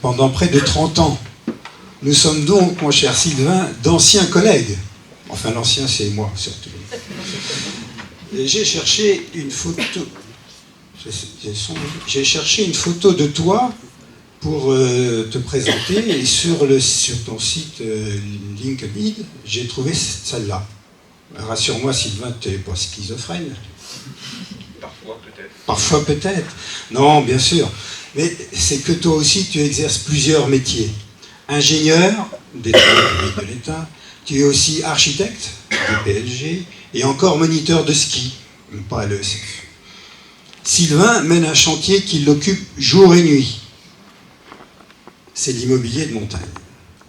pendant près de 30 ans. Nous sommes donc, mon cher Sylvain, d'anciens collègues. Enfin, l'ancien, c'est moi, surtout. J'ai cherché une photo... J'ai cherché une photo de toi pour te présenter, et sur ton site LinkedIn, j'ai trouvé celle-là. Rassure-moi, Sylvain, tu n'es pas schizophrène. Parfois, peut-être. Parfois, peut-être. Non, bien sûr. Mais c'est que toi aussi, tu exerces plusieurs métiers. Ingénieur des travaux publics de l'État, tu es aussi architecte du PLG et encore moniteur de ski, pas à l'ESF. Sylvain mène un chantier qui l'occupe jour et nuit. C'est l'immobilier de montagne.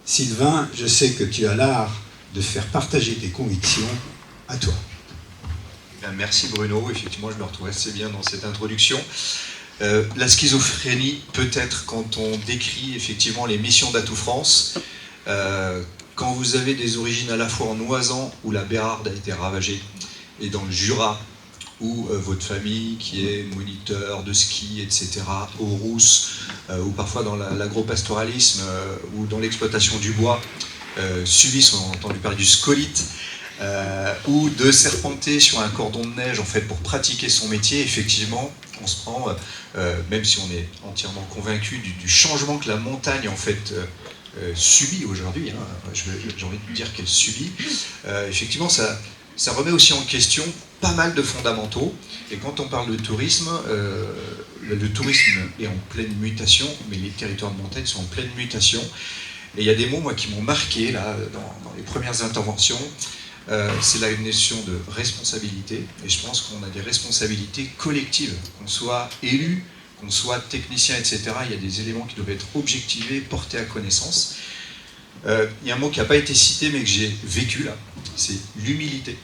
Sylvain, je sais que tu as l'art de faire partager tes convictions. À toi. Merci Bruno, effectivement je me retrouve assez bien dans cette introduction. La schizophrénie peut être quand on décrit effectivement les missions d'Atout France, quand vous avez des origines à la fois en Oisan où la Bérarde a été ravagée et dans le Jura où votre famille qui est moniteur de ski, etc., aux Rousses, ou parfois dans l'agropastoralisme ou dans l'exploitation du bois, subissent, on a entendu parler du scolite, ou de serpenter sur un cordon de neige en fait pour pratiquer son métier, effectivement, on se prend, même si on est entièrement convaincu du changement que la montagne en fait subit aujourd'hui, hein, j'ai envie de dire qu'elle subit, effectivement ça remet aussi en question pas mal de fondamentaux. Et quand on parle de tourisme, le tourisme est en pleine mutation, mais les territoires de montagne sont en pleine mutation. Et il y a des mots, moi, qui m'ont marqué là, dans les premières interventions. C'est la notion de responsabilité. Et je pense qu'on a des responsabilités collectives, qu'on soit élu, qu'on soit technicien, etc. Il y a des éléments qui doivent être objectivés, portés à connaissance. Il y a un mot qui n'a pas été cité, mais que j'ai vécu là, c'est l'humilité.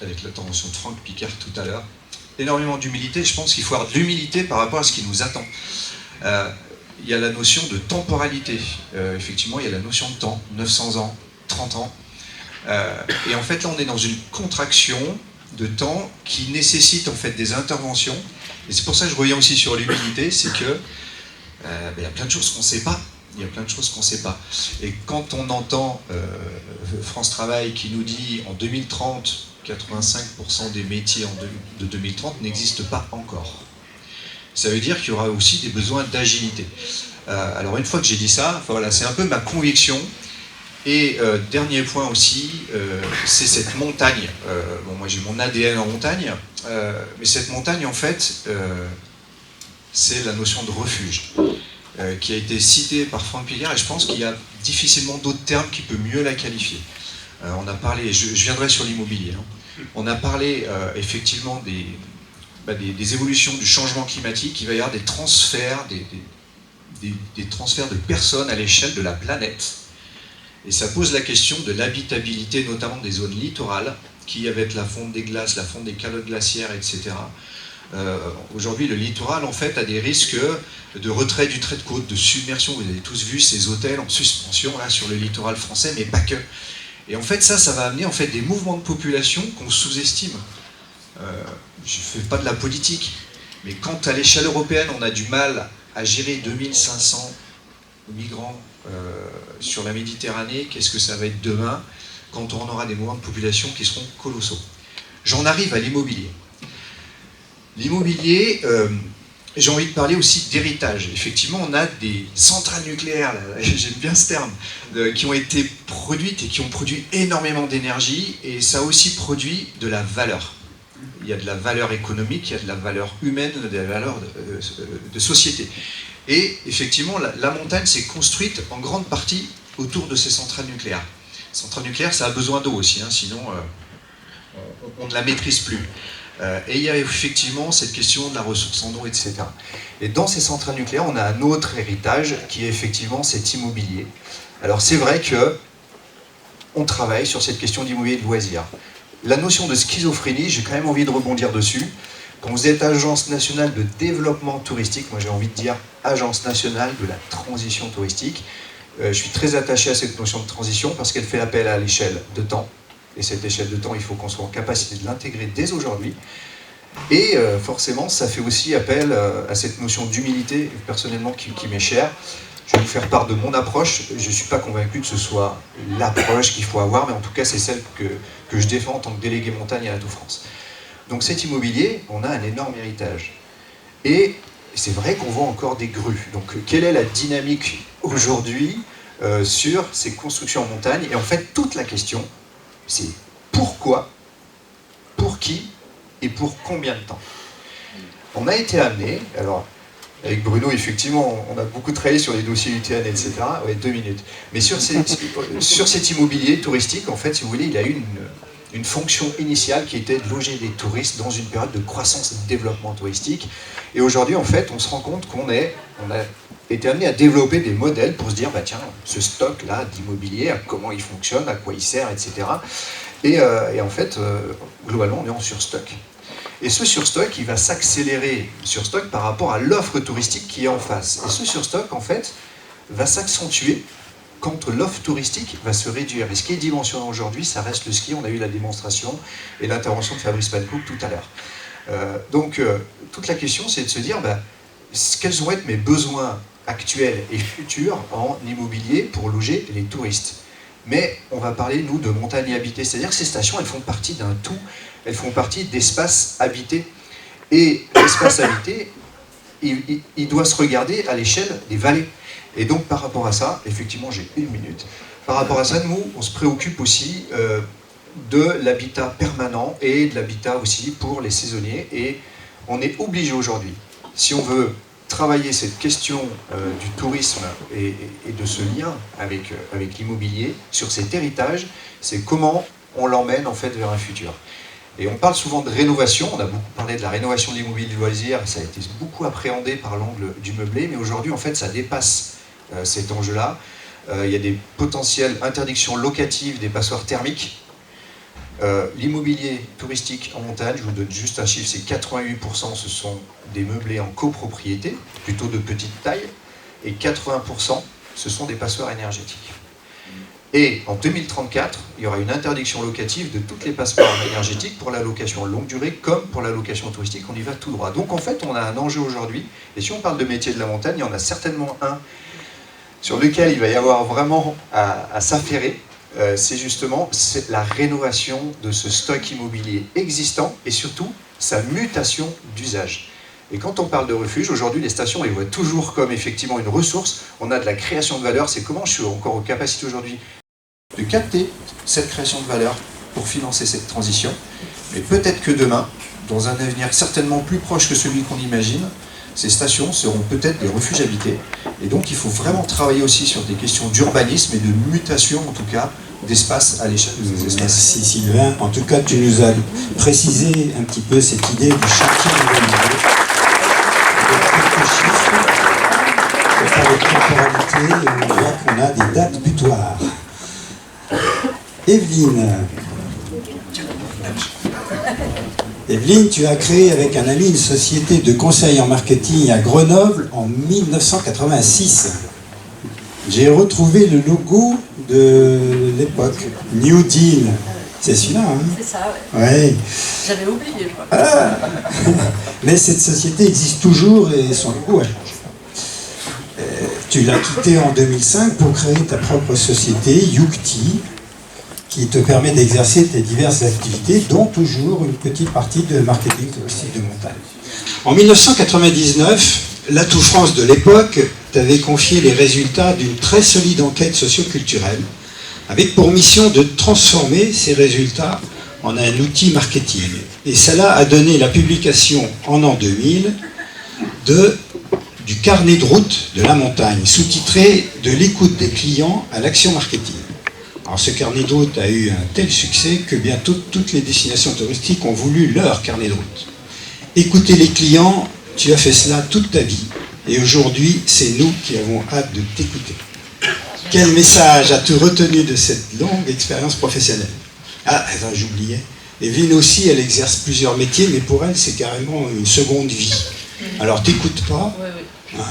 Avec l'intervention de Franck Picard tout à l'heure. Énormément d'humilité. Je pense qu'il faut avoir de l'humilité par rapport à ce qui nous attend. Il y a la notion de temporalité. Effectivement, il y a la notion de temps, 900 ans, 30 ans. Et en fait, là, on est dans une contraction de temps qui nécessite en fait des interventions. Et c'est pour ça que je reviens aussi sur l'humilité, c'est que il y a plein de choses qu'on ne sait pas. Il y a plein de choses qu'on ne sait pas. Et quand on entend France Travail qui nous dit en 2030, 85% des métiers de 2030 n'existent pas encore. Ça veut dire qu'il y aura aussi des besoins d'agilité. Alors une fois que j'ai dit ça, voilà, c'est un peu ma conviction. Et dernier point aussi, c'est cette montagne. Bon, moi j'ai mon ADN en montagne, mais cette montagne en fait, c'est la notion de refuge, qui a été citée par Franck Picard, et je pense qu'il y a difficilement d'autres termes qui peuvent mieux la qualifier. On a parlé, je viendrai sur l'immobilier, hein. On a parlé effectivement des évolutions du changement climatique. Il va y avoir des transferts, des transferts de personnes à l'échelle de la planète. Et ça pose la question de l'habitabilité, notamment des zones littorales, qui, avec la fonte des glaces, la fonte des calottes glaciaires, etc., aujourd'hui, le littoral, en fait, a des risques de retrait du trait de côte, de submersion. Vous avez tous vu ces hôtels en suspension, là, sur le littoral français, mais pas que. Et en fait, ça va amener en fait, des mouvements de population qu'on sous-estime. Je ne fais pas de la politique, mais quand à l'échelle européenne, on a du mal à gérer 2500 migrants sur la Méditerranée, qu'est-ce que ça va être demain, quand on aura des mouvements de population qui seront colossaux. J'en arrive à l'immobilier. L'immobilier, j'ai envie de parler aussi d'héritage. Effectivement, on a des centrales nucléaires, j'aime bien ce terme, qui ont été produites et qui ont produit énormément d'énergie, et ça a aussi produit de la valeur. Il y a de la valeur économique, il y a de la valeur humaine, de la valeur de société. Et effectivement, la montagne s'est construite en grande partie autour de ces centrales nucléaires. Les centrales nucléaires, ça a besoin d'eau aussi, hein, sinon on ne la maîtrise plus. Et il y a effectivement cette question de la ressource en eau, etc. Et dans ces centrales nucléaires, on a un autre héritage qui est effectivement cet immobilier. Alors c'est vrai qu'on travaille sur cette question d'immobilier de loisirs. La notion de schizophrénie, j'ai quand même envie de rebondir dessus. Quand vous êtes Agence nationale de développement touristique, moi j'ai envie de dire Agence nationale de la transition touristique, je suis très attaché à cette notion de transition parce qu'elle fait appel à l'échelle de temps. Et cette échelle de temps, il faut qu'on soit en capacité de l'intégrer dès aujourd'hui. Et forcément, ça fait aussi appel à cette notion d'humilité, personnellement, qui m'est chère. Je vais vous faire part de mon approche. Je ne suis pas convaincu que ce soit l'approche qu'il faut avoir, mais en tout cas, c'est celle que je défends en tant que délégué montagne à Atout France. Donc cet immobilier, on a un énorme héritage. Et c'est vrai qu'on voit encore des grues. Donc quelle est la dynamique aujourd'hui sur ces constructions en montagne? Et en fait, toute la question, c'est pourquoi, pour qui et pour combien de temps. On a été amené, alors avec Bruno effectivement on a beaucoup travaillé sur les dossiers UTN, etc. Ouais, 2 minutes. Mais sur cet immobilier touristique, en fait, si vous voulez, il a eu une fonction initiale qui était de loger des touristes dans une période de croissance et de développement touristique. Et aujourd'hui, en fait, on se rend compte qu'on a été amené à développer des modèles pour se dire, bah tiens, ce stock-là d'immobilier, comment il fonctionne, à quoi il sert, etc. Et en fait, globalement, on est en surstock. Et ce surstock, il va s'accélérer, surstock par rapport à l'offre touristique qui est en face. Et ce surstock, en fait, va s'accentuer quand l'offre touristique va se réduire. Et ce qui est dimensionnant aujourd'hui, ça reste le ski. On a eu la démonstration et l'intervention de Fabrice Pankouk tout à l'heure. Donc, toute la question, c'est de se dire, bah, quels vont être mes besoins actuels et futurs en immobilier pour loger les touristes. Mais on va parler, nous, de montagne habitée. C'est-à-dire que ces stations, elles font partie d'un tout. Elles font partie d'espaces habités. Et l'espace habité, il doit se regarder à l'échelle des vallées. Et donc, par rapport à ça, effectivement, j'ai 1 minute. Par rapport à ça, nous, on se préoccupe aussi de l'habitat permanent et de l'habitat aussi pour les saisonniers. Et on est obligé aujourd'hui, si on veut travailler cette question du tourisme et de ce lien avec l'immobilier sur cet héritage, c'est comment on l'emmène en fait vers un futur. Et on parle souvent de rénovation, on a beaucoup parlé de la rénovation de l'immobilier du loisir, ça a été beaucoup appréhendé par l'angle du meublé, mais aujourd'hui en fait ça dépasse cet enjeu-là. Il y a des potentielles interdictions locatives des passoires thermiques. L'immobilier touristique en montagne, je vous donne juste un chiffre, c'est 88% ce sont des meublés en copropriété, plutôt de petite taille, et 80% ce sont des passoires énergétiques. Et en 2034, il y aura une interdiction locative de toutes les passoires énergétiques pour la location longue durée comme pour la location touristique, on y va tout droit. Donc en fait, on a un enjeu aujourd'hui, et si on parle de métier de la montagne, il y en a certainement un sur lequel il va y avoir vraiment à s'affairer. C'est justement la rénovation de ce stock immobilier existant et surtout sa mutation d'usage. Et quand on parle de refuge, aujourd'hui les stations, on les voit toujours comme effectivement une ressource. On a de la création de valeur, c'est comment je suis encore aux capacités aujourd'hui de capter cette création de valeur pour financer cette transition. Mais peut-être que demain, dans un avenir certainement plus proche que celui qu'on imagine, ces stations seront peut-être des refuges habités. Et donc il faut vraiment travailler aussi sur des questions d'urbanisme et de mutation, en tout cas, d'espace à l'échelle de ces espaces. Merci Sylvain. En tout cas, tu nous as précisé un petit peu cette idée du chantier immobilier. Avec quelques chiffres, pour faire de temporalité, on voit qu'on a des dates butoirs. Evelyne, tu as créé avec un ami une société de conseil en marketing à Grenoble en 1986. J'ai retrouvé le logo de l'époque, New Deal. C'est celui-là, hein? C'est ça, ouais. Ouais. J'avais oublié, je crois. Ah. Mais cette société existe toujours et son logo a changé. Tu l'as quitté en 2005 pour créer ta propre société, Youkti, qui te permet d'exercer tes diverses activités, dont toujours une petite partie de marketing touristique de montagne. En 1999, l'Atout France de l'époque t'avait confié les résultats d'une très solide enquête socio-culturelle, avec pour mission de transformer ces résultats en un outil marketing. Et cela a donné la publication en an 2000 du carnet de route de la montagne, sous-titré « De l'écoute des clients à l'action marketing ». Alors ce carnet de route a eu un tel succès que bientôt toutes les destinations touristiques ont voulu leur carnet de route. Écouter les clients, tu as fait cela toute ta vie. Et aujourd'hui, c'est nous qui avons hâte de t'écouter. Quel message as-tu retenu de cette longue expérience professionnelle? Ah, attends, j'oubliais. Evelyne aussi, elle exerce plusieurs métiers, mais pour elle, c'est carrément une seconde vie. Alors, t'écoutes pas. Hein,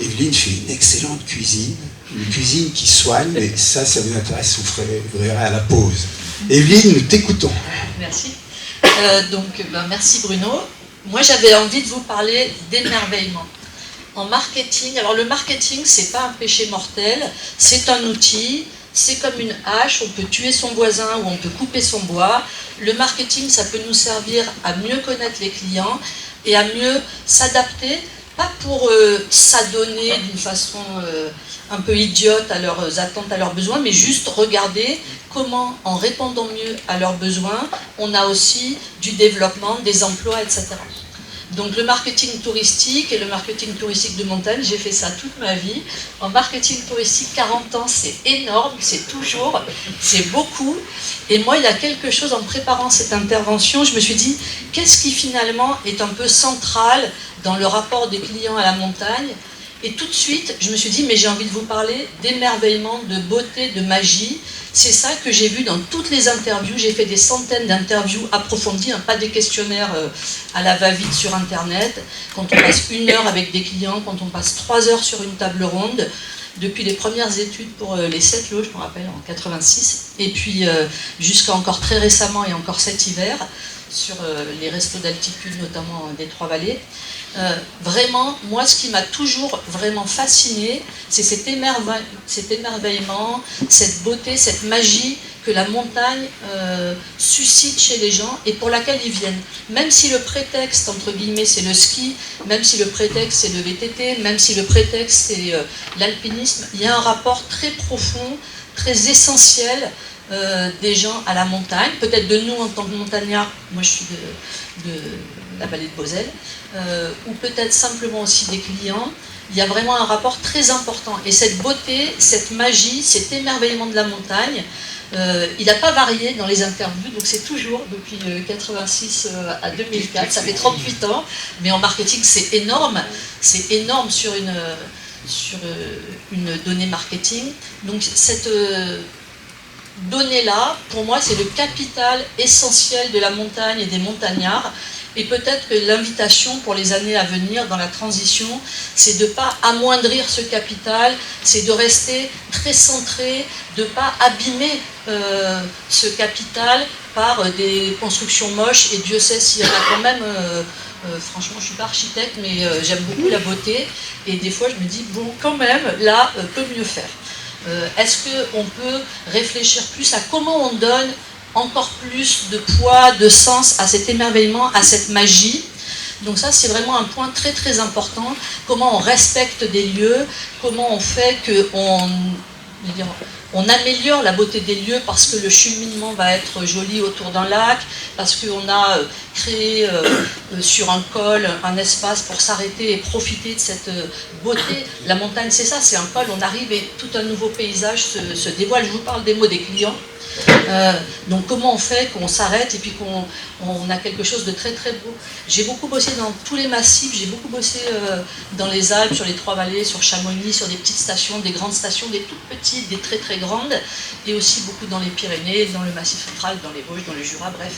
Evelyne fait une excellente cuisine. Une cuisine qui soigne, mais ça vous intéresse, vous verrez à la pause. Evelyne, nous t'écoutons. Merci. Merci Bruno. Moi, j'avais envie de vous parler d'émerveillement. En marketing, alors le marketing, c'est pas un péché mortel, c'est un outil, c'est comme une hache, on peut tuer son voisin ou on peut couper son bois. Le marketing, ça peut nous servir à mieux connaître les clients et à mieux s'adapter, pas pour s'adonner d'une façon un peu idiote à leurs attentes, à leurs besoins, mais juste regarder comment, en répondant mieux à leurs besoins, on a aussi du développement, des emplois, etc. Donc le marketing touristique et le marketing touristique de montagne, j'ai fait ça toute ma vie. En marketing touristique, 40 ans, c'est énorme, c'est beaucoup. Et moi, il y a quelque chose, en préparant cette intervention, je me suis dit, qu'est-ce qui finalement est un peu central dans le rapport des clients à la montagne? Et tout de suite, je me suis dit, mais j'ai envie de vous parler d'émerveillement, de beauté, de magie. C'est ça que j'ai vu dans toutes les interviews. J'ai fait des centaines d'interviews approfondies, pas des questionnaires à la va-vite sur Internet. Quand on passe 1 heure avec des clients, quand on passe 3 heures sur une table ronde, depuis les premières études pour les 7 lots, je me rappelle, en 86, et puis jusqu'à encore très récemment et encore cet hiver, sur les restos d'altitude, notamment des Trois-Vallées. Vraiment, moi, ce qui m'a toujours vraiment fasciné, c'est cet émerveillement, cette beauté, cette magie que la montagne suscite chez les gens et pour laquelle ils viennent. Même si le prétexte, entre guillemets, c'est le ski, même si le prétexte c'est le VTT, même si le prétexte c'est l'alpinisme, il y a un rapport très profond, très essentiel des gens à la montagne, peut-être de nous en tant que montagnards, moi je suis de la vallée de Beauzelle, ou peut-être simplement aussi des clients. Il y a vraiment un rapport très important. Et cette beauté, cette magie, cet émerveillement de la montagne, il n'a pas varié dans les interviews, donc c'est toujours depuis 86 à 2004, ça fait 38 ans, mais en marketing c'est énorme sur une donnée marketing. Donc cette donnée-là, pour moi, c'est le capital essentiel de la montagne et des montagnards. Et peut-être que l'invitation pour les années à venir dans la transition, c'est de ne pas amoindrir ce capital, c'est de rester très centré, de ne pas abîmer ce capital par des constructions moches. Et Dieu sait s'il y en a quand même. Franchement, je ne suis pas architecte, mais j'aime beaucoup la beauté. Et des fois, je me dis, bon, quand même, là, peut mieux faire. Est-ce qu'on peut réfléchir plus à comment on donne encore plus de poids, de sens à cet émerveillement, à cette magie? Donc ça, c'est vraiment un point très très important. Comment on respecte des lieux, comment on fait on améliore la beauté des lieux parce que le cheminement va être joli autour d'un lac, parce qu'on a créé sur un col un espace pour s'arrêter et profiter de cette beauté. La montagne, c'est ça, c'est un col, on arrive et tout un nouveau paysage se dévoile. Je vous parle des mots des clients. Donc comment on fait qu'on s'arrête et puis qu'on a quelque chose de très très beau. J'ai beaucoup bossé dans tous les massifs, j'ai beaucoup bossé dans les Alpes, sur les Trois-Vallées, sur Chamonix, sur des petites stations, des grandes stations, des toutes petites, des très très grandes, et aussi beaucoup dans les Pyrénées, dans le Massif central, dans les Vosges, dans le Jura, bref.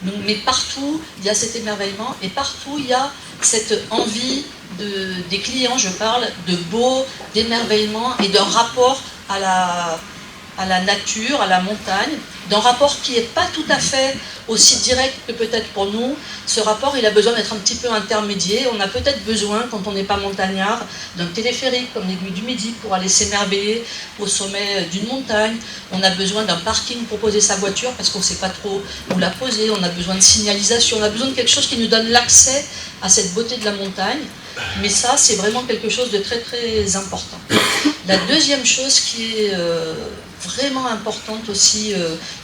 Donc, mais partout, il y a cet émerveillement et partout, il y a cette envie des clients, je parle, de beau, d'émerveillement et d'un rapport à la nature, à la montagne, d'un rapport qui n'est pas tout à fait aussi direct que peut-être pour nous. Ce rapport, il a besoin d'être un petit peu intermédiaire. On a peut-être besoin, quand on n'est pas montagnard, d'un téléphérique comme l'Aiguille du Midi pour aller s'émerveiller au sommet d'une montagne. On a besoin d'un parking pour poser sa voiture parce qu'on ne sait pas trop où la poser. On a besoin de signalisation. On a besoin de quelque chose qui nous donne l'accès à cette beauté de la montagne. Mais ça, c'est vraiment quelque chose de très très important. La deuxième chose qui est vraiment importante aussi,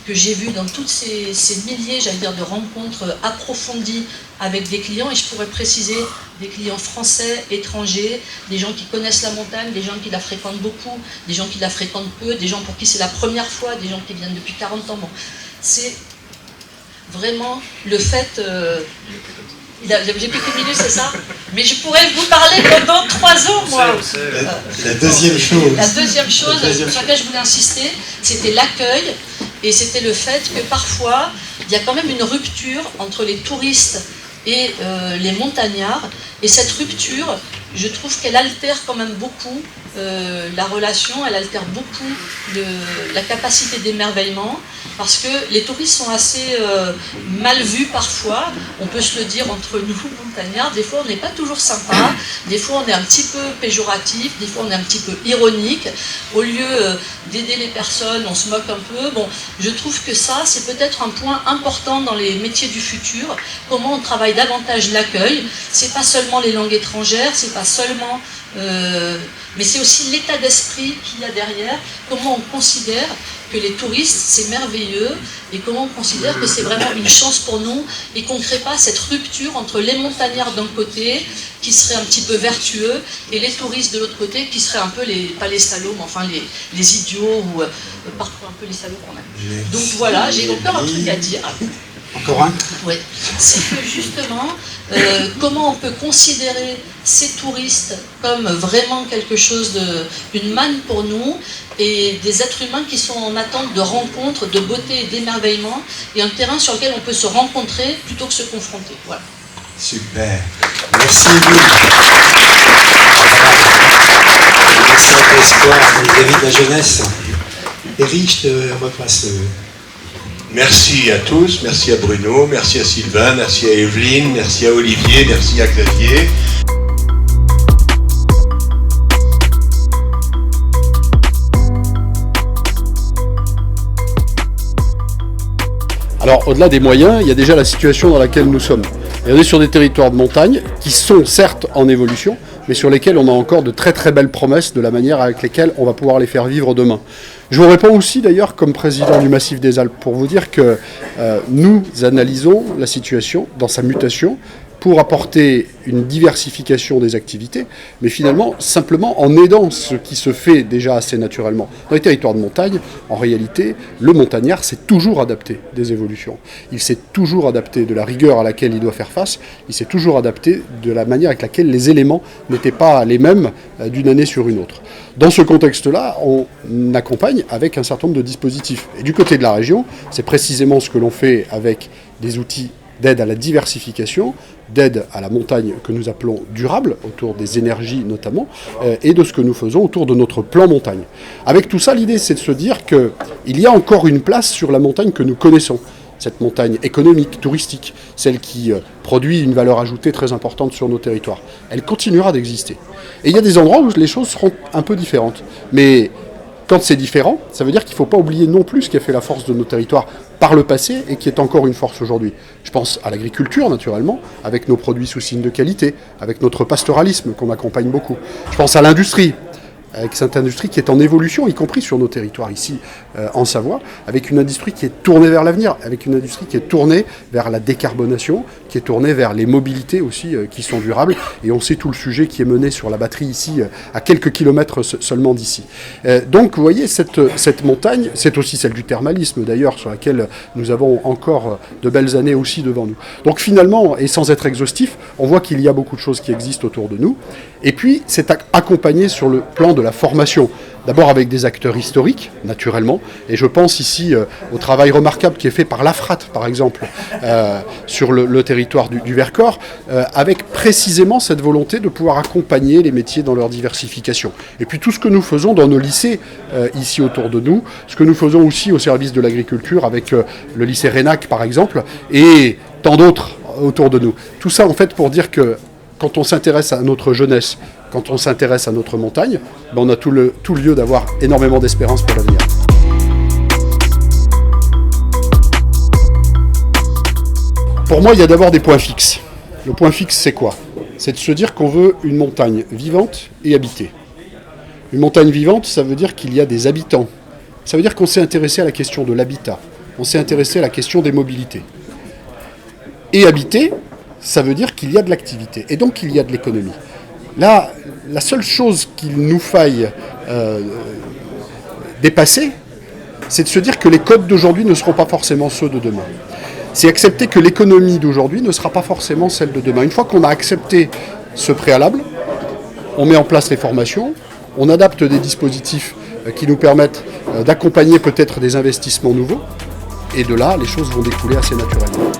que j'ai vu dans toutes ces milliers, j'allais dire, de rencontres approfondies avec des clients, et je pourrais préciser des clients français, étrangers, des gens qui connaissent la montagne, des gens qui la fréquentent beaucoup, des gens qui la fréquentent peu, des gens pour qui c'est la première fois, des gens qui viennent depuis 40 ans. Bon, c'est vraiment le fait... J'ai plus que minutes, c'est ça? Mais je pourrais vous parler pendant 3 ans, moi. La deuxième chose. La deuxième chose sur laquelle je voulais insister, c'était l'accueil. Et c'était le fait que parfois, il y a quand même une rupture entre les touristes et les montagnards. Et cette rupture, je trouve qu'elle altère quand même beaucoup la relation, elle altère beaucoup la capacité d'émerveillement, parce que les touristes sont assez mal vus parfois, on peut se le dire entre nous montagnards, des fois on n'est pas toujours sympa, des fois on est un petit peu péjoratif, des fois on est un petit peu ironique, au lieu d'aider les personnes, on se moque un peu. Bon, je trouve que ça, c'est peut-être un point important dans les métiers du futur, comment on travaille davantage l'accueil. C'est pas seulement les langues étrangères, c'est pas seulement... mais c'est aussi l'état d'esprit qu'il y a derrière, comment on considère que les touristes, c'est merveilleux, et comment on considère que c'est vraiment une chance pour nous, et qu'on ne crée pas cette rupture entre les montagnards d'un côté, qui seraient un petit peu vertueux, et les touristes de l'autre côté, qui seraient un peu, pas les salauds, mais enfin les idiots, ou parfois un peu les salauds qu'on aime. Donc voilà, j'ai encore un truc à dire. Encore un? Oui, c'est que justement, comment on peut considérer ces touristes comme vraiment quelque chose une manne pour nous, et des êtres humains qui sont en attente de rencontres, de beauté et d'émerveillement, et un terrain sur lequel on peut se rencontrer plutôt que se confronter. Voilà. Super. Merci Louis. Merci à Espoir, David de la jeunesse. Eric, je te repasse Merci à tous, merci à Bruno, merci à Sylvain, merci à Evelyne, merci à Olivier, merci à Xavier. Alors, au-delà des moyens, il y a déjà la situation dans laquelle nous sommes. Et on est sur des territoires de montagne qui sont certes en évolution, mais sur lesquels on a encore de très très belles promesses de la manière avec lesquelles on va pouvoir les faire vivre demain. Je vous réponds aussi d'ailleurs comme président du Massif des Alpes pour vous dire que nous analysons la situation dans sa mutation pour apporter une diversification des activités, mais finalement simplement en aidant ce qui se fait déjà assez naturellement. Dans les territoires de montagne, en réalité, le montagnard s'est toujours adapté des évolutions. Il s'est toujours adapté de la rigueur à laquelle il doit faire face, il s'est toujours adapté de la manière avec laquelle les éléments n'étaient pas les mêmes d'une année sur une autre. Dans ce contexte-là, on accompagne avec un certain nombre de dispositifs. Et du côté de la région, c'est précisément ce que l'on fait avec des outils d'aide à la diversification, d'aide à la montagne que nous appelons durable, autour des énergies notamment, et de ce que nous faisons autour de notre plan montagne. Avec tout ça, l'idée c'est de se dire qu'il y a encore une place sur la montagne que nous connaissons. Cette montagne économique, touristique, celle qui produit une valeur ajoutée très importante sur nos territoires. Elle continuera d'exister. Et il y a des endroits où les choses seront un peu différentes. Mais quand c'est différent, ça veut dire qu'il ne faut pas oublier non plus ce qui a fait la force de nos territoires par le passé et qui est encore une force aujourd'hui. Je pense à l'agriculture, naturellement, avec nos produits sous signe de qualité, avec notre pastoralisme qu'on accompagne beaucoup. Je pense à l'industrie, avec cette industrie qui est en évolution, y compris sur nos territoires ici en Savoie, avec une industrie qui est tournée vers l'avenir, avec une industrie qui est tournée vers la décarbonation, qui est tournée vers les mobilités aussi qui sont durables. Et on sait tout le sujet qui est mené sur la batterie ici, à quelques kilomètres seulement d'ici. Donc vous voyez, cette montagne, c'est aussi celle du thermalisme d'ailleurs, sur laquelle nous avons encore de belles années aussi devant nous. Donc finalement, et sans être exhaustif, on voit qu'il y a beaucoup de choses qui existent autour de nous. Et puis, c'est accompagné sur le plan de la formation. D'abord avec des acteurs historiques, naturellement, et je pense ici au travail remarquable qui est fait par l'AFRAT, par exemple, sur le territoire du Vercors, avec précisément cette volonté de pouvoir accompagner les métiers dans leur diversification. Et puis tout ce que nous faisons dans nos lycées, ici autour de nous, ce que nous faisons aussi au service de l'agriculture, avec le lycée Rénac, par exemple, et tant d'autres autour de nous. Tout ça, en fait, pour dire que quand on s'intéresse à notre jeunesse, quand on s'intéresse à notre montagne, on a tout lieu d'avoir énormément d'espérance pour l'avenir. Pour moi, il y a d'abord des points fixes. Le point fixe, c'est quoi? C'est de se dire qu'on veut une montagne vivante et habitée. Une montagne vivante, ça veut dire qu'il y a des habitants. Ça veut dire qu'on s'est intéressé à la question de l'habitat. On s'est intéressé à la question des mobilités. Et habité, ça veut dire qu'il y a de l'activité, et donc il y a de l'économie. Là, la seule chose qu'il nous faille dépasser, c'est de se dire que les codes d'aujourd'hui ne seront pas forcément ceux de demain. C'est accepter que l'économie d'aujourd'hui ne sera pas forcément celle de demain. Une fois qu'on a accepté ce préalable, on met en place les formations, on adapte des dispositifs qui nous permettent d'accompagner peut-être des investissements nouveaux, et de là, les choses vont découler assez naturellement.